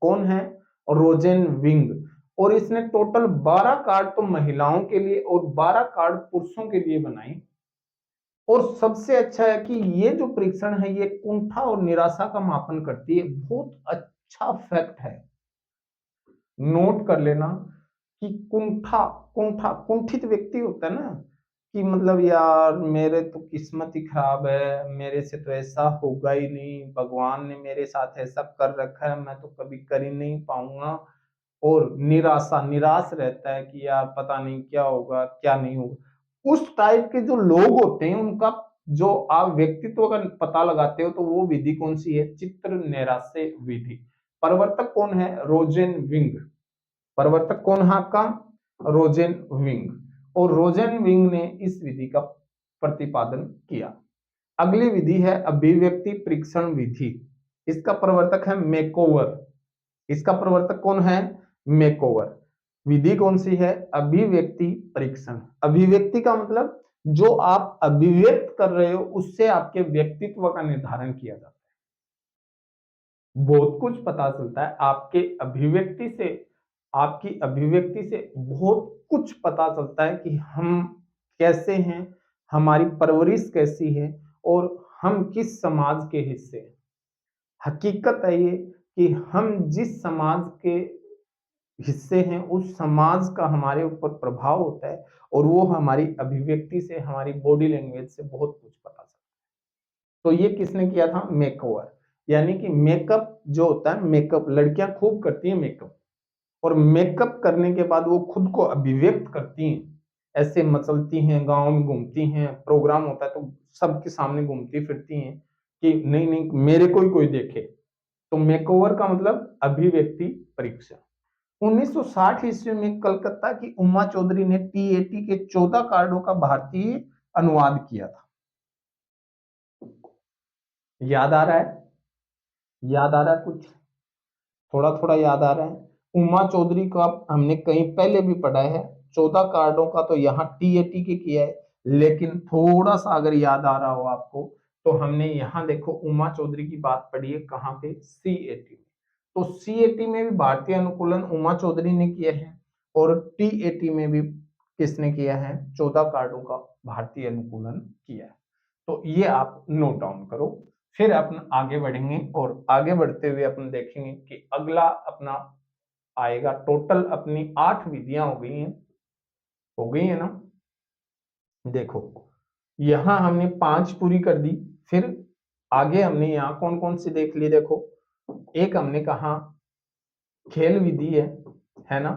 कौन है? Rosen wing. और इसने टोटल 12 कार्ड तो महिलाओं के लिए और 12 कार्ड पुरुषों के लिए बनाई। और सबसे अच्छा है कि ये जो परीक्षण है ये कुंठा और निराशा का मापन करती है। बहुत अच्छा फैक्ट है, नोट कर लेना कि कुंठा कुंठा कुंठित व्यक्ति होता है ना, कि मतलब यार मेरे तो किस्मत ही खराब है, मेरे से तो ऐसा होगा ही नहीं, भगवान ने मेरे साथ ऐसा कर रखा है, मैं तो कभी कर ही नहीं पाऊंगा। और निराशा, निराश रहता है कि यार पता नहीं क्या होगा क्या नहीं होगा। उस टाइप के जो लोग होते हैं उनका जो आप व्यक्तित्व का पता लगाते हो, तो वो विधि कौन सी है? चित्र नैराश्य विधि। प्रवर्तक कौन है? Rosen wing. प्रवर्तक कौन है आपका? Rosen wing. और रोजेन विंग ने इस विधि का प्रतिपादन किया। अगली विधि है अभिव्यक्ति परीक्षण विधि। इसका प्रवर्तक है मेकोवर। इसका प्रवर्तक कौन है? मेकोवर। विधि कौन सी है? अभिव्यक्ति परीक्षण। अभिव्यक्ति का मतलब जो आप अभिव्यक्त कर रहे हो उससे आपके व्यक्तित्व का निर्धारण किया जाता है। बहुत कुछ पता चलता है आपके अभिव्यक्ति से। आपकी अभिव्यक्ति से बहुत कुछ पता चलता है कि हम कैसे हैं, हमारी परवरिश कैसी है और हम किस समाज के हिस्से हैं। हकीकत है ये कि हम जिस समाज के हिस्से हैं उस समाज का हमारे ऊपर प्रभाव होता है और वो हमारी अभिव्यक्ति से, हमारी बॉडी लैंग्वेज से बहुत कुछ पता चलता है। तो ये किसने किया था? मेकओवर। यानी कि मेकअप जो होता है, मेकअप लड़कियां खूब करती हैं मेकअप, और मेकअप करने के बाद वो खुद को अभिव्यक्त करती हैं, ऐसे मचलती हैं, गांव में घूमती हैं, प्रोग्राम होता है तो सबके सामने घूमती फिरती हैं कि नहीं नहीं मेरे को ही कोई देखे। तो मेकओवर का मतलब अभिव्यक्ति परीक्षा। 1960 ईस्वी में कलकत्ता की उमा चौधरी ने टीएटी के 14 कार्डों का भारतीय अनुवाद किया था। याद आ रहा है? याद आ रहा है कुछ? थोड़ा थोड़ा याद आ रहा है। उमा चौधरी का हमने कहीं पहले भी पढ़ा है, 14 कार्डों का तो यहाँ टीएटी के किया है, लेकिन थोड़ा सा अगर याद आ रहा हो आपको तो हमने यहाँ देखो उमा चौधरी की बात पढ़ी है कहाँ पे, सीएटी में। तो सीएटी में भी भारतीय अनुकूलन उमा चौधरी ने किया है, और टीएटी में भी किसने किया है, 14 कार्डों का भारतीय अनुकूलन किया है। तो ये आप नोट डाउन करो। फिर अपन आगे बढ़ेंगे, और आगे बढ़ते हुए अपन देखेंगे कि अगला अपना आएगा, टोटल अपनी 8 विधियां हो गई है ना। देखो यहां हमने 5 पूरी कर दी, फिर आगे हमने यहाँ कौन कौन सी देख ली, देखो एक हमने कहा खेल विधि है ना,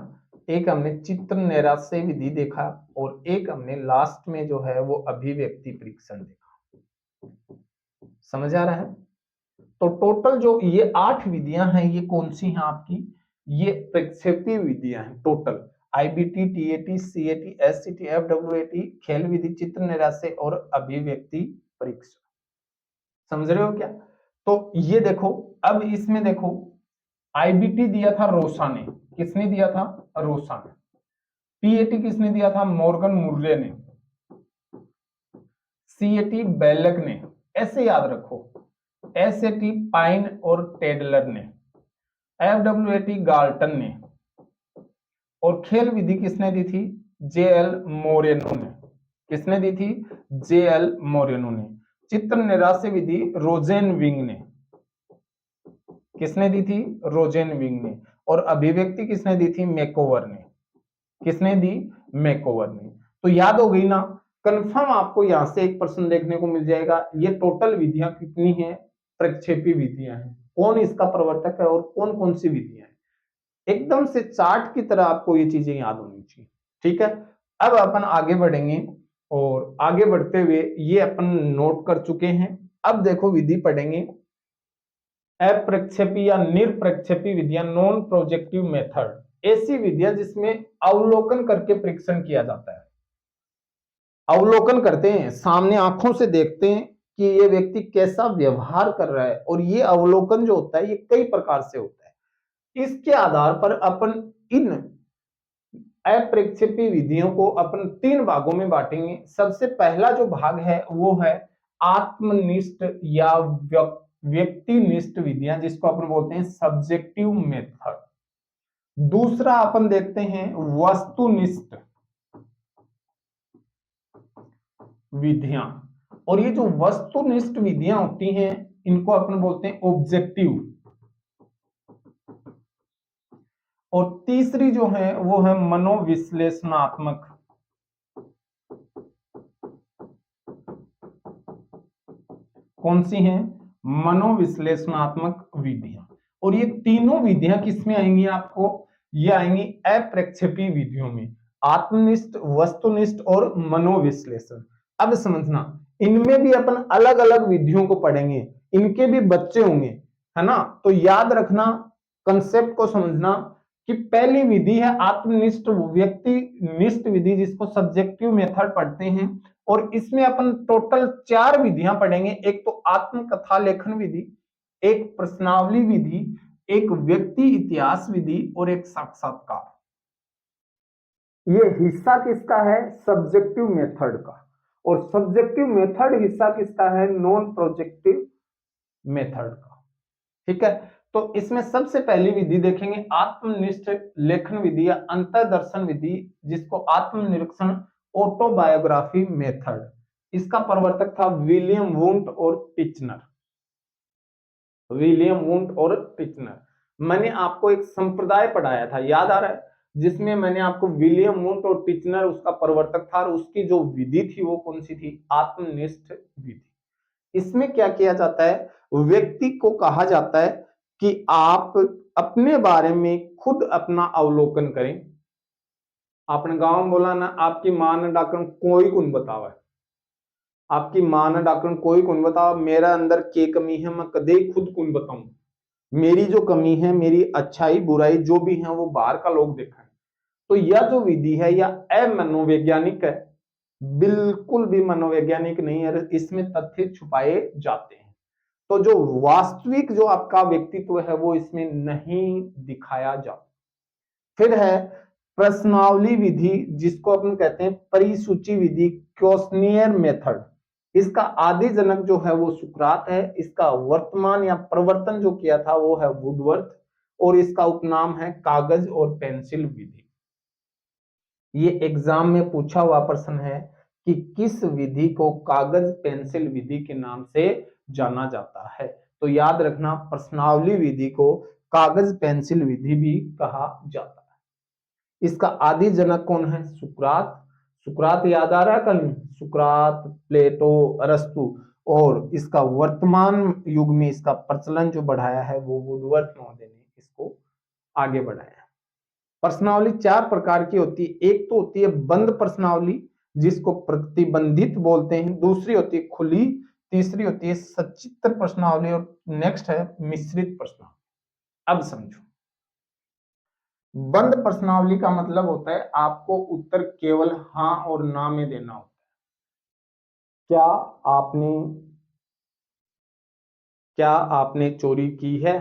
एक हमने चित्र नैराश्य विधि देखा, और एक हमने लास्ट में जो है वो अभिव्यक्ति परीक्षण देखा। समझ आ रहा है? तो टोटल जो ये 8 विधियां हैं ये कौन सी हैं आपकी, ये प्रक्षेपी विधियां हैं टोटल। आईबीटी, टीएटी, सीएटी, एससीटी, एफडब्ल्यूएटी, खेल विधि, चित्र निराशय और अभिव्यक्ति परीक्षा। समझ रहे हो क्या? तो ये देखो, अब इसमें देखो आईबीटी दिया था रोसा ने, किसने दिया था, रोसा ने। टीएटी किसने दिया था, मॉर्गन मुर्रे ने। सीएटी बेलक ने, ऐसे याद रखो। एसएटी पाइन और टेडलर ने। एफडब्ल्यूएटी गाल्टन ने। और खेल विधि किसने दी थी, जेएल मोरेनो ने। किसने दी थी, जेएल मोरेनो ने। चित्र निराश्य विधि रोजेन विंग ने। किसने दी थी, रोजेन विंग ने। और अभिव्यक्ति किसने दी थी, मेकोवर ने। किसने दी, मेकोवर ने। तो याद हो गई ना, कंफर्म आपको यहां से एक प्रश्न देखने को मिल जाएगा। ये टोटल विधियां कितनी हैं, प्रक्षेपी विधियां हैं। कौन इसका प्रवर्तक है और कौन कौन सी विधियां हैं, एकदम से चार्ट की तरह आपको ये चीजें याद होनी चाहिए। ठीक है, अब अपन आगे बढ़ेंगे, और आगे बढ़ते हुए ये अपन नोट कर चुके हैं। अब देखो विधि पढ़ेंगे, अप्रक्षेपी या निरप्रक्षेपी विधियां, नॉन प्रोजेक्टिव मेथड, ऐसी विधियां जिसमें अवलोकन करके परीक्षण किया जाता है। अवलोकन करते हैं, सामने आंखों से देखते हैं कि ये व्यक्ति कैसा व्यवहार कर रहा है, और ये अवलोकन जो होता है ये कई प्रकार से होता है। इसके आधार पर अपन इन अप्रक्षेपी विधियों को अपन 3 भागों में बांटेंगे। सबसे पहला जो भाग है वो है आत्मनिष्ठ या व्यक्तिनिष्ठ विधियां, जिसको अपन बोलते हैं सब्जेक्टिव मेथड। दूसरा अपन देखते हैं वस्तुनिष्ठ विधियां, और ये जो वस्तुनिष्ठ विधियां होती हैं इनको अपन बोलते हैं ऑब्जेक्टिव। और तीसरी जो है वो है मनोविश्लेषणात्मक। कौन सी हैं, मनोविश्लेषणात्मक विधियां। और ये तीनों विधियां किसमें आएंगी आपको, ये आएंगी अप्रक्षेपी विधियों में, आत्मनिष्ठ, वस्तुनिष्ठ और मनोविश्लेषण। अब समझना, इनमें भी अपन अलग अलग विधियों को पढ़ेंगे, इनके भी बच्चे होंगे, है ना। तो याद रखना, कंसेप्ट को समझना कि पहली विधि है आत्मनिष्ठ व्यक्तिनिष्ठ विधि, जिसको सब्जेक्टिव मेथड पढ़ते हैं। और इसमें अपन टोटल 4 विधियां पढ़ेंगे। एक तो आत्मकथा लेखन विधि, एक प्रश्नावली विधि, एक व्यक्ति इतिहास विधि और एक साक्षात्कार। ये हिस्सा किसका है, सब्जेक्टिव मेथड का। और सब्जेक्टिव मेथड हिस्सा किसका है, नॉन प्रोजेक्टिव मेथड का। ठीक है, तो इसमें सबसे पहली विधि देखेंगे आत्मनिष्ठ लेखन विधि या अंतर्दर्शन विधि, जिसको आत्मनिरीक्षण ऑटोबायोग्राफी मेथड। इसका प्रवर्तक था विलियम वुंट और टिचनर। विलियम वुंट और टिचनर। मैंने आपको एक संप्रदाय पढ़ाया था, याद आ रहा है, जिसमें मैंने आपको विलियम वुंट और टिचनर उसका प्रवर्तक था, और उसकी जो विधि थी वो कौन सी थी, आत्मनिष्ठ विधि। इसमें क्या किया जाता है, व्यक्ति को कहा जाता है कि आप अपने बारे में खुद अपना अवलोकन करें। आपने गांव में बोला ना, आपकी मां ने डाकण कोई कुन बतावा, आपकी मां ने डाकण कोई कुन बतावा, मेरा अंदर के कमी है मैं कदे खुद कुन बताऊं, मेरी जो कमी है, मेरी अच्छाई बुराई जो भी है वो बाहर का लोग देखें। तो यह जो विधि है यह अमनोवैज्ञानिक है, बिल्कुल भी मनोवैज्ञानिक नहीं है, इसमें तथ्य छुपाए जाते हैं। तो जो वास्तविक जो आपका व्यक्तित्व है वो इसमें नहीं दिखाया जाता। फिर है प्रश्नावली विधि, जिसको अपन कहते हैं परिसूची विधि, क्वेश्चनियर मेथड। इसका आदि जनक जो है वो सुकरात है, इसका वर्तमान या प्रवर्तन जो किया था वो है वुडवर्थ, और इसका उपनाम है कागज और पेंसिल विधि। ये एग्जाम में पूछा हुआ प्रश्न है कि किस विधि को कागज पेंसिल विधि के नाम से जाना जाता है। तो याद रखना, प्रश्नावली विधि को कागज पेंसिल विधि भी कहा जाता है। इसका आदि जनक कौन है, सुकरात। सुकरात याद आ रहा है कल, सुकरात, प्लेटो, अरस्तु। और इसका वर्तमान युग में इसका प्रचलन जो बढ़ाया है वो वुडवर्थ महोदय ने इसको आगे बढ़ाया। प्रश्नावली चार प्रकार की होती है। एक तो होती है बंद प्रश्नावली, जिसको प्रतिबंधित बोलते हैं। दूसरी होती है खुली। तीसरी होती है सचित्र प्रश्नावली, और नेक्स्ट है मिश्रित प्रश्नावली। अब समझो, बंद प्रश्नावली का मतलब होता है आपको उत्तर केवल हाँ और ना में देना होता है। क्या आपने चोरी की है,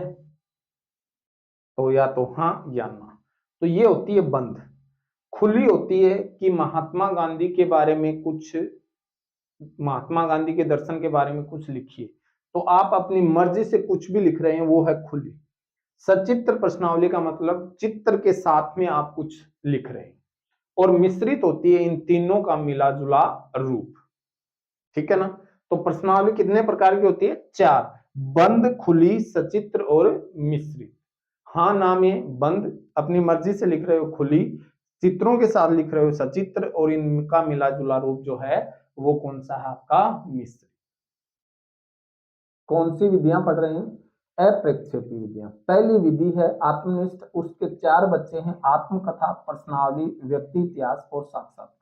तो या तो हाँ या ना। तो ये होती है बंद। खुली होती है कि महात्मा गांधी के दर्शन के बारे में कुछ लिखिए, तो आप अपनी मर्जी से कुछ भी लिख रहे हैं, वो है खुली। सचित्र प्रश्नावली का मतलब चित्र के साथ में आप कुछ लिख रहे हैं। और मिश्रित होती है इन तीनों का मिला जुला रूप। ठीक है ना। तो प्रश्नावली कितने प्रकार की होती है, चार, बंद, खुली, सचित्र और मिश्रित। हाँ ना में बंद, अपनी मर्जी से लिख रहे हो खुली, चित्रों के साथ लिख रहे हो सचित्र, और इनका मिला जुला रूप जो है वो कौन सा है आपका, मिश्रित। कौन सी विधियां पढ़ रहे हैं, अप्रक्षेपी विधियां। पहली विधि है आत्मनिष्ठ, उसके चार बच्चे हैं, आत्मकथा, प्रश्नावली, व्यक्ति इतिहास और साक्षात्कार।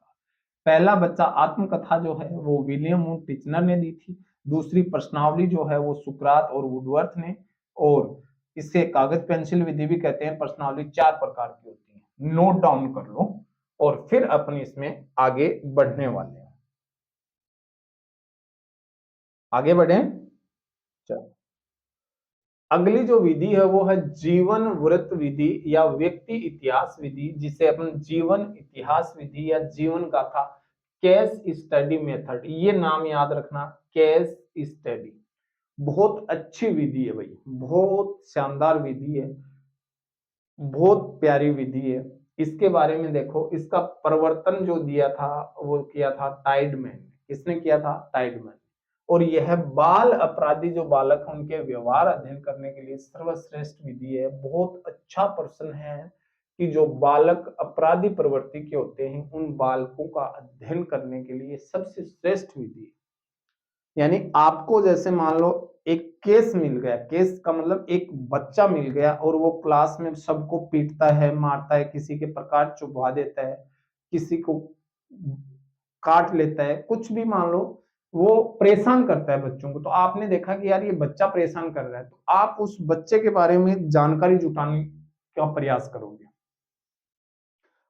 पहला बच्चा आत्मकथा जो है वो विलियम वुड टिचनर ने दी थी। दूसरी प्रश्नावली जो है वो सुकरात और वुडवर्थ ने। और इसे कागज पेंसिल विधि भी कहते हैं। प्रश्नावली चार प्रकार की होती है, नोट डाउन कर लो, और फिर अपन इसमें आगे बढ़ने वाले हैं। आगे बढ़े, चलो। अगली जो विधि है वो है जीवन वृत्त विधि या व्यक्ति इतिहास विधि, जिसे अपन जीवन इतिहास विधि या जीवन गाथा, केस स्टडी मेथड, ये नाम याद रखना, केस स्टडी। बहुत अच्छी विधि है भाई, बहुत शानदार विधि है, बहुत प्यारी विधि है। इसके बारे में देखो, इसका प्रवर्तन जो दिया था वो किया था टाइडमैन। किसने किया था, टाइडमैन। और यह बाल अपराधी जो बालक है उनके व्यवहार अध्ययन करने के लिए सर्वश्रेष्ठ विधि है। बहुत अच्छा प्रश्न है कि जो बालक अपराधी प्रवृत्ति के होते हैं उन बालकों का अध्ययन करने के लिए सबसे श्रेष्ठ विधि है। यानी आपको जैसे मान लो एक केस मिल गया, केस का मतलब एक बच्चा मिल गया और वो क्लास में सबको पीटता है, मारता है, किसी के प्रकार चुभवा देता है, किसी को काट लेता है, कुछ भी मान लो, वो परेशान करता है बच्चों को। तो आपने देखा कि यार ये बच्चा परेशान कर रहा है, तो आप उस बच्चे के बारे में जानकारी जुटाने का प्रयास करोगे।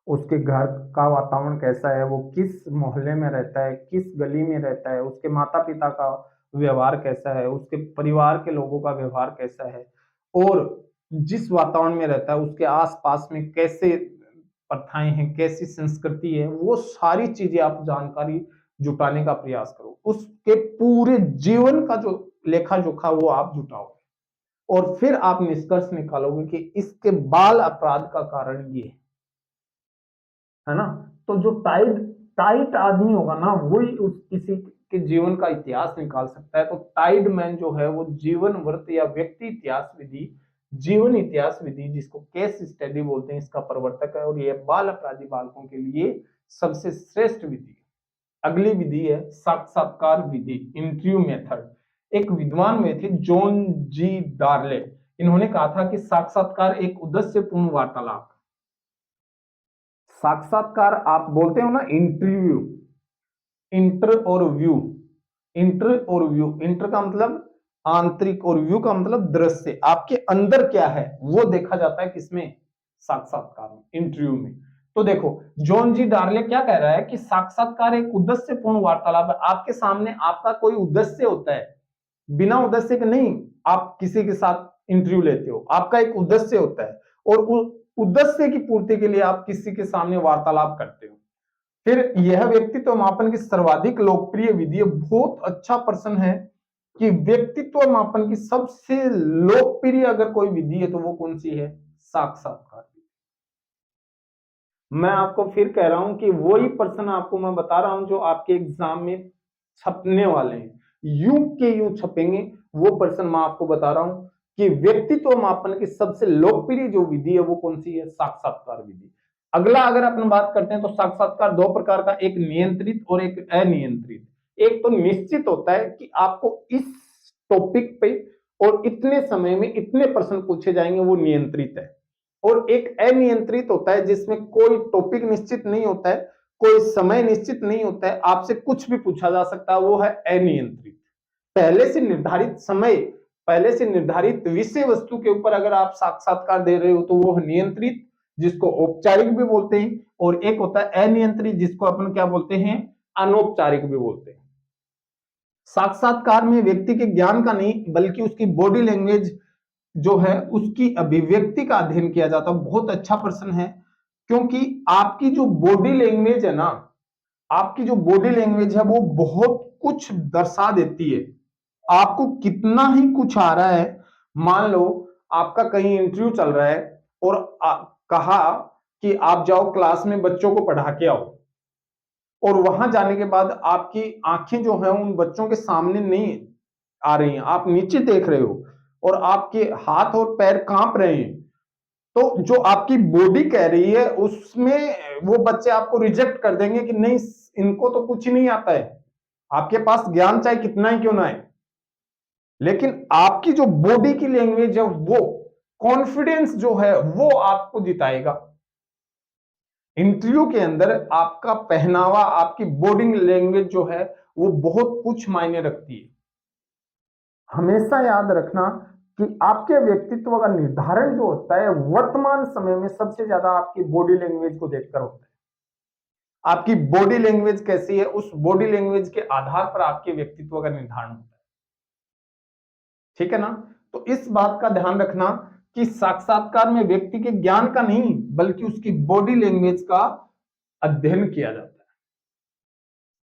उसके घर का वातावरण कैसा है, वो किस मोहल्ले में रहता है, किस गली में रहता है, उसके माता पिता का व्यवहार कैसा है, उसके परिवार के लोगों का व्यवहार कैसा है, और जिस वातावरण में रहता है उसके आसपास में कैसे प्रथाएं हैं, कैसी संस्कृति है, वो सारी चीजें आप जानकारी जुटाने का प्रयास करो। उसके पूरे जीवन का जो लेखा जोखा वो आप जुटाओ, और फिर आप निष्कर्ष निकालोगे कि इसके बाल अपराध का कारण ये है ना। तो जो टाइट टाइट आदमी होगा ना वही उस किसी के जीवन का इतिहास निकाल सकता है। तो टाइड मैन जो है वो जीवन वृत्त या व्यक्ति इतिहास विधि, जीवन इतिहास विधि, जिसको केस स्टडी बोलते हैं, इसका प्रवर्तक है, और यह बाल अपराधी बालकों के लिए सबसे श्रेष्ठ विधि है। अगली विधि है साक्षात्कार विधि, इंटरव्यू मेथड। एक विद्वान हुए थे जॉन जी डार्ले। इन्होंने कहा था कि साक्षात्कार एक उद्देश्यपूर्ण वार्तालाप। साक्षात्कार आप बोलते हो ना इंटरव्यू, इंटर और व्यू, इंटर और व्यू, इंटर का मतलब आंतरिक और व्यू का मतलब दृश्य, आपके अंदर क्या है वो देखा जाता है किसमें, साक्षात्कार में, इंटरव्यू में। तो देखो जॉन जी डार्ले क्या कह रहा है कि साक्षात्कार एक उद्देश्यपूर्ण वार्तालाप है। आपके सामने आपका कोई उद्देश्य होता है, बिना उद्देश्य के नहीं आप किसी के साथ इंटरव्यू लेते हो, आपका एक उद्देश्य होता है और उस उद्देश्य की पूर्ति के लिए आप किसी के सामने वार्तालाप करते हो। फिर यह व्यक्तित्व मापन की सर्वाधिक लोकप्रिय विधि, बहुत अच्छा प्रश्न है कि व्यक्तित्व मापन की सबसे लोकप्रिय अगर कोई विधि है तो वो कौन सी है, साक्षात्कार। मैं आपको फिर कह रहा हूं कि वही प्रश्न आपको मैं बता रहा हूं जो आपके एग्जाम में छपने वाले हैं, यूं के यूं छपेंगे। वो प्रश्न मैं आपको बता रहा हूं कि व्यक्तित्व मापन की सबसे लोकप्रिय जो विधि है वो कौन सी है, साक्षात्कार विधि। अगला अगर अपन बात करते हैं तो साक्षात्कार दो प्रकार का, एक नियंत्रित और एक अनियंत्रित। एक तो निश्चित होता है कि आपको इस टॉपिक पे और इतने समय में इतने प्रश्न पूछे जाएंगे, वो नियंत्रित है। और एक अनियंत्रित होता है जिसमें कोई टॉपिक निश्चित नहीं होता है, कोई समय निश्चित नहीं होता है, आपसे कुछ भी पूछा जा सकता है, वो है अनियंत्रित। पहले से निर्धारित समय, पहले से निर्धारित विषय वस्तु के ऊपर अगर आप साक्षात्कार दे रहे हो तो वो है नियंत्रित, जिसको औपचारिक भी बोलते हैं। और एक होता है अनियंत्रित जिसको अपन क्या बोलते हैं, अनौपचारिक भी बोलते हैं। साक्षात्कार में व्यक्ति के ज्ञान का नहीं बल्कि उसकी बॉडी लैंग्वेज जो है उसकी अभिव्यक्ति का अध्ययन किया जाता है। बहुत अच्छा प्रश्न है, क्योंकि आपकी जो बॉडी लैंग्वेज है ना, आपकी जो बॉडी लैंग्वेज है वो बहुत कुछ दर्शा देती है। आपको कितना ही कुछ आ रहा है, मान लो आपका कहीं इंटरव्यू चल रहा है और कहा कि आप जाओ क्लास में बच्चों को पढ़ा के आओ, और वहां जाने के बाद आपकी आंखें जो है उन बच्चों के सामने नहीं आ रही हैं, आप नीचे देख रहे हो और आपके हाथ और पैर कांप रहे हैं, तो जो आपकी बॉडी कह रही है उसमें वो बच्चे आपको रिजेक्ट कर देंगे कि नहीं इनको तो कुछ ही नहीं आता है, आपके पास ज्ञान चाहे कितना ही क्यों ना है। लेकिन आपकी जो बॉडी की लैंग्वेज है वो कॉन्फिडेंस जो है वो आपको जिताएगा। इंटरव्यू के अंदर आपका पहनावा, आपकी बॉडी लैंग्वेज जो है वो बहुत कुछ मायने रखती है। हमेशा याद रखना कि आपके व्यक्तित्व का निर्धारण जो होता है वर्तमान समय में सबसे ज्यादा आपकी बॉडी लैंग्वेज को देखकर होता है। आपकी बॉडी लैंग्वेज कैसी है, उस बॉडी लैंग्वेज के आधार पर आपके व्यक्तित्व का निर्धारण होता है। ठीक है ना। तो इस बात का ध्यान रखना कि साक्षात्कार में व्यक्ति के ज्ञान का नहीं बल्कि उसकी बॉडी लैंग्वेज का अध्ययन किया जाता है।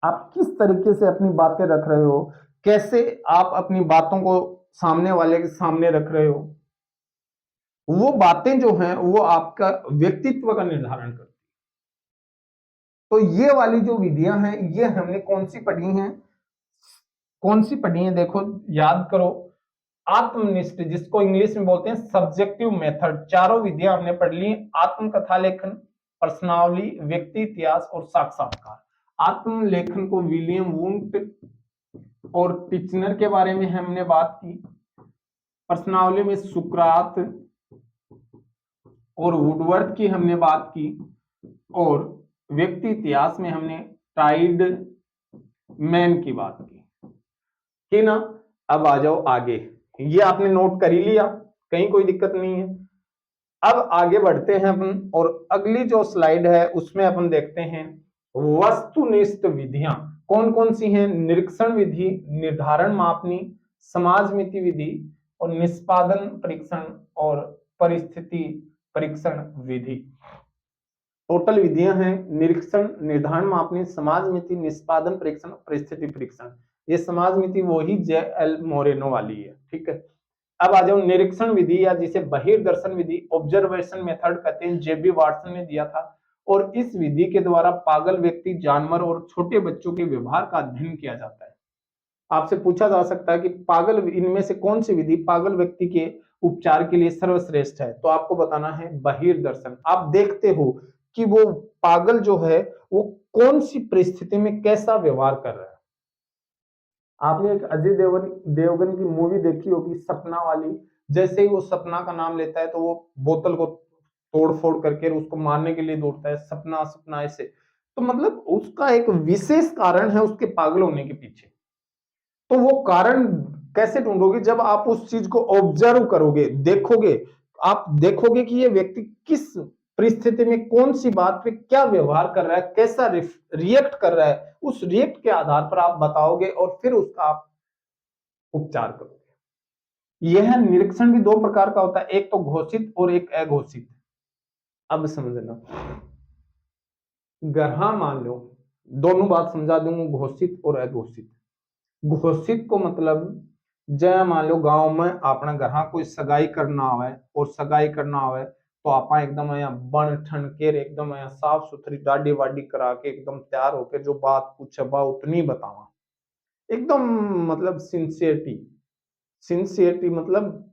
आप किस तरीके से अपनी बातें रख रहे हो, कैसे आप अपनी बातों को सामने वाले के सामने रख रहे हो, वो बातें जो हैं वो आपका व्यक्तित्व का निर्धारण करती है। तो ये वाली जो विधियां हैं ये हमने कौन सी पढ़ी हैं, कौन सी पढ़ी हैं, देखो याद करो। आत्मनिष्ठ जिसको इंग्लिश में बोलते हैं सब्जेक्टिव मेथड, चारों विधियां हमने पढ़ ली। आत्मकथा लेखन, प्रश्नावली, व्यक्ति इतिहास और साक्षात्कार। आत्मलेखन को विलियम वुंट और टिचनर के बारे में हमने बात की। प्रश्नावली में सुकरात और वुडवर्थ की हमने बात की, और व्यक्ति इतिहास में हमने टाइड मैन की बात की, ठीक ना। अब आ जाओ आगे, ये आपने नोट कर ही लिया, कहीं कोई दिक्कत नहीं है। अब आगे बढ़ते हैं अपन, और अगली जो स्लाइड है उसमें अपन देखते हैं वस्तुनिष्ठ विधियां कौन कौन सी हैं। निरीक्षण विधि, निर्धारण मापनी, समाजमिति विधि और निष्पादन परीक्षण और परिस्थिति परीक्षण विधि। टोटल विधियां हैं निरीक्षण, निर्धारण मापनी, समाजमिति, निष्पादन परीक्षण, परिस्थिति परीक्षण। ये समाजमिति वही जे.एल. मोरेनो वाली है, ठीक है। अब आ जाओ निरीक्षण विधि या जिसे बहिर्दर्शन विधि, ऑब्जर्वेशन मेथड कहते हैं, जे.बी. वाटसन ने दिया था। और इस विधि के द्वारा पागल व्यक्ति, जानवर और छोटे बच्चों के व्यवहार का अध्ययन किया जाता है। आपसे पूछा जा सकता है कि पागल इनमें से कौन सी विधि पागल व्यक्ति के उपचार के लिए सर्वश्रेष्ठ है, तो आपको बताना है बहिर्दर्शन। आप देखते हो कि वो पागल जो है वो कौन सी परिस्थिति में कैसा व्यवहार कर रहा है, आपने एक अजय देवगन की मूवी देखी होगी सपना वाली। जैसे ही वो सपना का नाम लेता है तो वो बोतल को तोड़ फोड़ करके उसको मारने के लिए दौड़ता है, सपना सपना ऐसे। तो मतलब उसका एक विशेष कारण है उसके पागल होने के पीछे। तो वो कारण कैसे ढूंढोगे? जब आप उस चीज को ऑब्जर्व करोगे, देखोगे। आप देखोगे कि ये व्यक्ति किस परिस्थिति में कौन सी बात पे क्या व्यवहार कर रहा है, कैसा रिएक्ट कर रहा है, उस रिएक्ट के आधार पर आप बताओगे और फिर उसका आप उपचार करोगे। यह निरीक्षण भी दो प्रकार का होता है, एक तो घोषित और एक अघोषित। अब समझना, ग्रह मान लो, दोनों बात समझा दूंगा, घोषित और अघोषित। घोषित को मतलब, जय मान लो गांव में अपना घर कोई सगाई करना आवे और सगाई करना आवे तो आप एकदम यहाँ बन ठन के एकदम यहाँ साफ सुथरी दाढ़ी वाडी करा के एकदम तैयार होके जो बात पूछे बा उतनी बतावा, एकदम मतलब सिंसियरिटी। सिंसियरिटी मतलब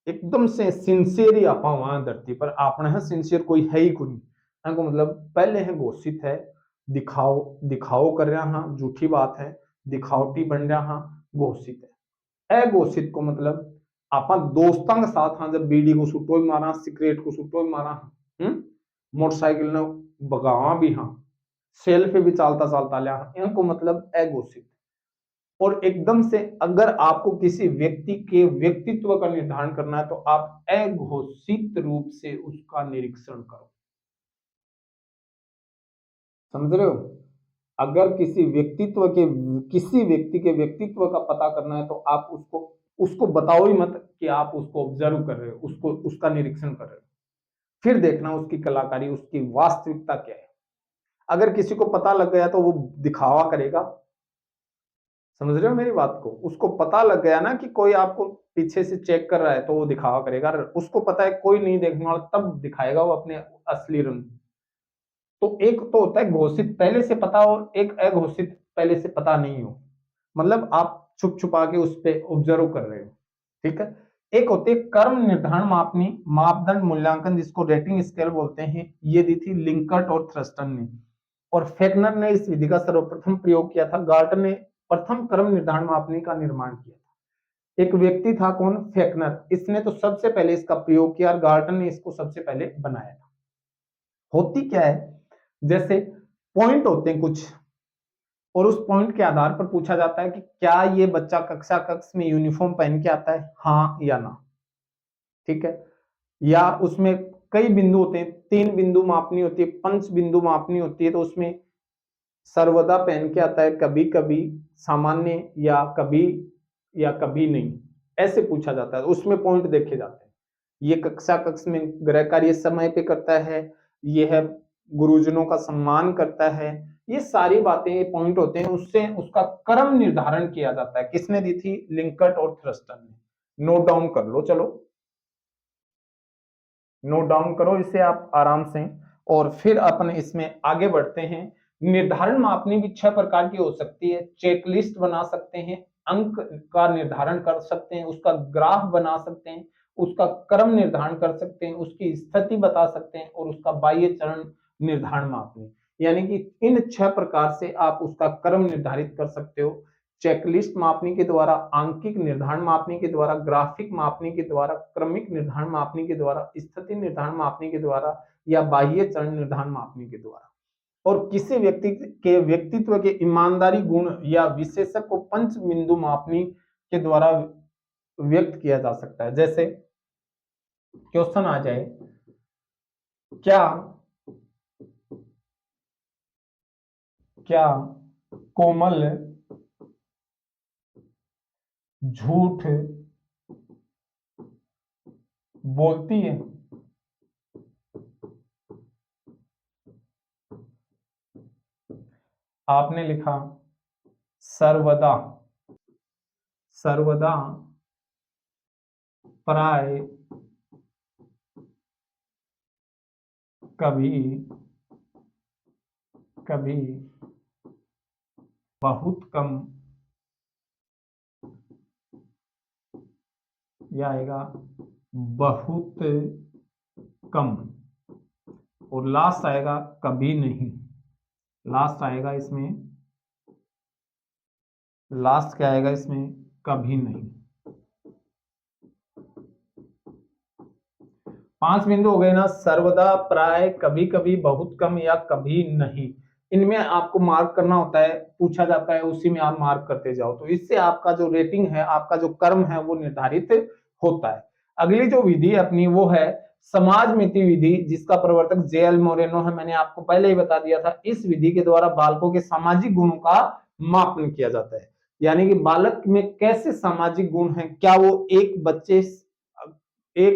एकदम से सिंसियर ही आपा वहां धरती पर आपने है, सिंसियर कोई है ही कोई। को मतलब पहले है घोषित है, दिखाओ दिखाओ कर रहा हाँ, झूठी बात है, दिखावटी बन रहा हाँ, घोषित है। अघोषित को मतलब आपा दोस्तों के साथ हाँ, जब बीड़ी को सुटो ही मारा, सिगरेट को सुटो ही मारा, मोटरसाइकिल ने भगावा भी हाँ, सेल्फी भी चालता चालता लिया हाँ, इनको मतलब अघोषित। और एकदम से अगर आपको किसी व्यक्ति के व्यक्तित्व का निर्धारण करना है तो आप अघोषित रूप से उसका निरीक्षण करो। समझ रहे हो? अगर किसी व्यक्ति के व्यक्तित्व का पता करना है तो आप उसको उसको बताओ ही मत कि आप उसको ऑब्जर्व कर रहे हो, उसको उसका निरीक्षण कर रहे हो। फिर देखना उसकी कलाकारी, उसकी वास्तविकता क्या है। अगर किसी को पता लग गया तो वो दिखावा करेगा। समझ रहे हो मेरी बात को? उसको पता लग गया ना कि कोई आपको पीछे से चेक कर रहा है तो वो दिखावा करेगा। उसको पता है कोई नहीं देखने वाला तब दिखाएगा वो अपने असली रंग। तो एक तो होता है घोषित पहले से पता हो, एक अघोषित पहले से पता नहीं हो, मतलब आप छुप छुपा के उस पर ऑब्जर्व कर रहे हो। ठीक है। एक होते है कर्म निर्धारण मापनी मापदंड मूल्यांकन, जिसको रेटिंग स्केल बोलते हैं। ये दी थी लिंकर्ट और थ्रस्टन ने, और फेकनर ने इस विधि का सर्वप्रथम प्रयोग किया था। गार्टन ने प्रथम क्रम निर्धारण मापनी का निर्माण किया था। एक व्यक्ति था कौन? फेकनर। इसने तो सबसे पहले इसका प्रयोग किया और गार्टन ने इसको सबसे पहले बनाया था। होती क्या है, जैसे पॉइंट होते हैं कुछ, और उस पॉइंट के आधार पर पूछा जाता है कि क्या ये बच्चा कक्षा कक्ष में यूनिफॉर्म पहन के आता है, हाँ या ना। ठीक है। या उसमें कई बिंदु होते हैं, 3 बिंदु मापनी होती है, 5 बिंदु मापनी होती है, तो उसमें सर्वदा पहन के आता है, कभी कभी सामान्य, या कभी नहीं, ऐसे पूछा जाता है। उसमें पॉइंट देखे जाते हैं। ये कक्षा कक्ष में गृह कार्य समय पे करता है, यह गुरुजनों का सम्मान करता है, ये सारी बातें ये पॉइंट होते हैं। उससे उसका क्रम निर्धारण किया जाता है। किसने दी थी? लिंकर्ट और थ्रस्टन ने। नोट डाउन कर लो, चलो नोट डाउन करो इसे आप आराम से, और फिर अपन इसमें आगे बढ़ते हैं। निर्धारण मापनी भी 6 प्रकार की हो सकती है। चेकलिस्ट बना सकते हैं, अंक का निर्धारण कर सकते हैं, उसका ग्राफ बना सकते हैं, उसका क्रम निर्धारण कर सकते हैं, उसकी स्थिति बता सकते हैं, और उसका बाह्य चरण निर्धारण मापनी। यानी कि इन 6 प्रकार से आप उसका क्रम निर्धारित कर सकते हो। चेकलिस्ट मापने के द्वारा, आंकिक निर्धारण मापने के द्वारा, ग्राफिक मापने के द्वारा, क्रमिक निर्धारण मापने के द्वारा, स्थिति निर्धारण मापने के द्वारा, या बाह्य चरण निर्धारण मापने के द्वारा। और किसी व्यक्ति के व्यक्तित्व के ईमानदारी गुण या विशेषक को 5 बिंदु मापनी के द्वारा व्यक्त किया जा सकता है। जैसे क्वेश्चन आ जाए, क्या क्या कोमल झूठ बोलती है? आपने लिखा सर्वदा, सर्वदा प्राय, कभी कभी, बहुत कम, यह आएगा बहुत कम, और लास्ट आएगा कभी नहीं। लास्ट आएगा इसमें लास्ट क्या आएगा इसमें, कभी नहीं। 5 बिंदु हो गए ना, सर्वदा, प्राय, कभी कभी, बहुत कम या कभी नहीं। इनमें आपको मार्क करना होता है, पूछा जाता है, उसी में आप मार्क करते जाओ, तो इससे आपका जो रेटिंग है, आपका जो कर्म है वो निर्धारित होता है। अगली जो विधि है अपनी वो है समाज मिति विधि, जिसका प्रवर्तक जे.एल. मोरेनो है। मैंने आपको पहले ही बता दिया था, इस विधि के द्वारा बालकों के सामाजिक गुणों का मापन किया जाता है। यानी कि बालक में कैसे सामाजिक गुण हैं, क्या वो एक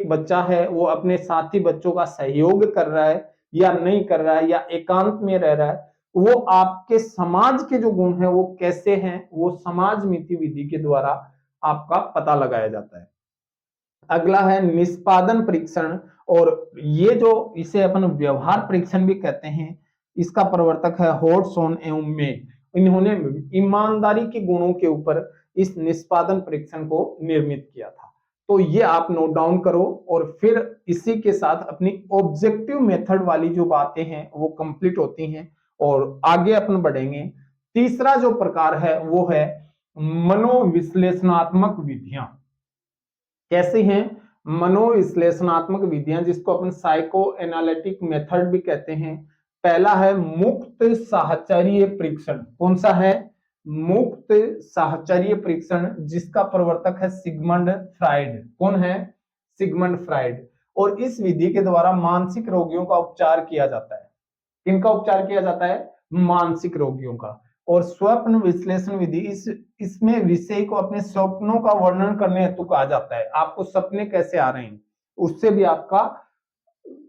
बच्चा है वो अपने साथी बच्चों का सहयोग कर रहा है या नहीं कर रहा है, या एकांत में रह रहा है, वो आपके समाज के जो गुण हैं वो कैसे हैं, वो समाज मिति विधि के द्वारा आपका पता लगाया जाता है। अगला है निष्पादन परीक्षण, और ये जो इसे अपन व्यवहार परीक्षण भी कहते हैं, इसका प्रवर्तक है हॉडसन एवं मे। इन्होंने ईमानदारी के गुणों के ऊपर इस निष्पादन परीक्षण को निर्मित किया था। तो ये आप नोट डाउन करो, और फिर इसी के साथ अपनी ऑब्जेक्टिव मेथड वाली जो बातें हैं वो कंप्लीट होती हैं, और आगे अपन बढ़ेंगे। तीसरा जो प्रकार है वो है मनोविश्लेषणात्मक विधियां। कैसी हैं मनोविश्लेषणात्मक विधियां, जिसको अपन साइको एनालिटिक मेथड भी कहते हैं। पहला है मुक्त साहचर्य परीक्षण। कौन सा है? मुक्त साहचर्य परीक्षण, जिसका प्रवर्तक है सिगमंड फ्राइड। कौन है? Sigmund Freud. और इस विधि के द्वारा मानसिक रोगियों का उपचार किया जाता है। किनका उपचार किया जाता है? मानसिक रोगियों का। और स्वप्न विश्लेषण विधि, इसमें विषय को अपने स्वप्नों का वर्णन करने हेतु कहा जाता है। आपको सपने कैसे आ रहे हैं, उससे भी आपका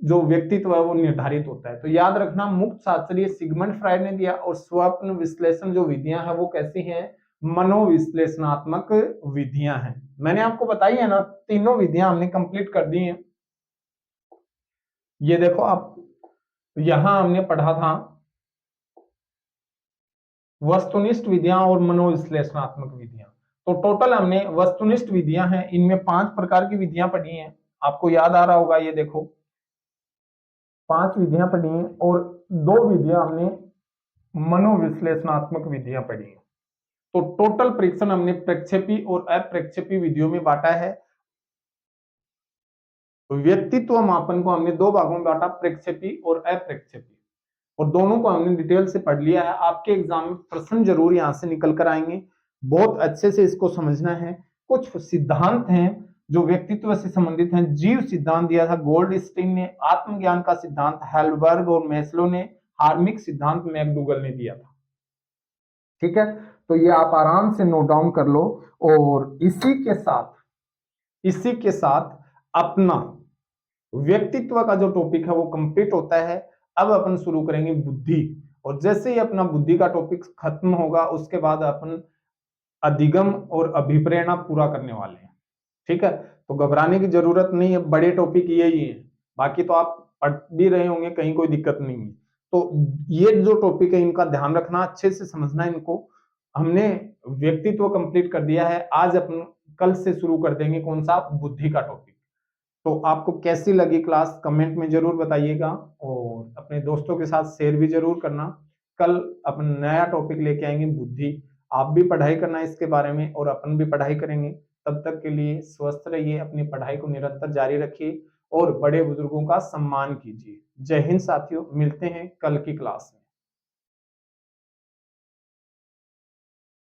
जो व्यक्तित्व है वो निर्धारित होता है। तो याद रखना, मुक्त शास्त्रीय सिगमंड फ्राइड ने दिया, और स्वप्न विश्लेषण जो विधियां हैं वो कैसी हैं? मनोविश्लेषणात्मक विधियां हैं। मैंने आपको बताई है ना, तीनों विधियां हमने कंप्लीट कर दी हैं। ये देखो आप, यहां हमने पढ़ा था वस्तुनिष्ठ विधियां और मनोविश्लेषणात्मक विधियां। तो टोटल हमने वस्तुनिष्ठ विधियां हैं, इनमें 5 प्रकार की विधियां पढ़ी हैं। आपको याद आ रहा होगा, ये देखो 5 विधियां पढ़ी हैं, और 2 विधियां हमने मनोविश्लेषणात्मक विधियां पढ़ी हैं। तो टोटल परीक्षण हमने प्रक्षेपी और अप्रक्षेपी विधियों में बांटा है। व्यक्तित्व मापन को हमने 2 भागों में बांटा, प्रक्षेपी और अप्रक्षेपी, और दोनों को हमने डिटेल से पढ़ लिया है। आपके एग्जाम में प्रश्न जरूर यहां से निकल कर आएंगे, बहुत अच्छे से इसको समझना है। कुछ सिद्धांत हैं जो व्यक्तित्व से संबंधित हैं। जीव सिद्धांत दिया था गोल्डस्टीन ने, आत्मज्ञान का सिद्धांत हेल्बर्ग और मैस्लो ने, हार्मिक सिद्धांत मैकडूगल ने दिया था। ठीक है, तो ये आप आराम से नोट डाउन कर लो। और इसी के साथ अपना व्यक्तित्व का जो टॉपिक है वो कंप्लीट होता है। अब अपन शुरू करेंगे बुद्धि, और जैसे ही अपना बुद्धि का टॉपिक खत्म होगा उसके बाद अपन अधिगम और अभिप्रेरणा पूरा करने वाले हैं। ठीक है, तो घबराने की जरूरत नहीं है, बड़े टॉपिक यही है। बाकी तो आप पढ़ भी रहे होंगे, कहीं कोई दिक्कत नहीं है। तो ये जो टॉपिक है इनका ध्यान रखना, अच्छे से समझना इनको। हमने व्यक्तित्व कंप्लीट कर दिया है, आज अपन कल से शुरू कर देंगे कौन सा? बुद्धि का टॉपिक। तो आपको कैसी लगी क्लास कमेंट में जरूर बताइएगा, और अपने दोस्तों के साथ शेयर भी जरूर करना। कल अपन नया टॉपिक लेके आएंगे बुद्धि। आप भी पढ़ाई करना इसके बारे में, और अपन भी पढ़ाई करेंगे। तब तक के लिए स्वस्थ रहिए, अपनी पढ़ाई को निरंतर जारी रखिए, और बड़े बुजुर्गों का सम्मान कीजिए। जय हिंद साथियों, मिलते हैं कल की क्लास में।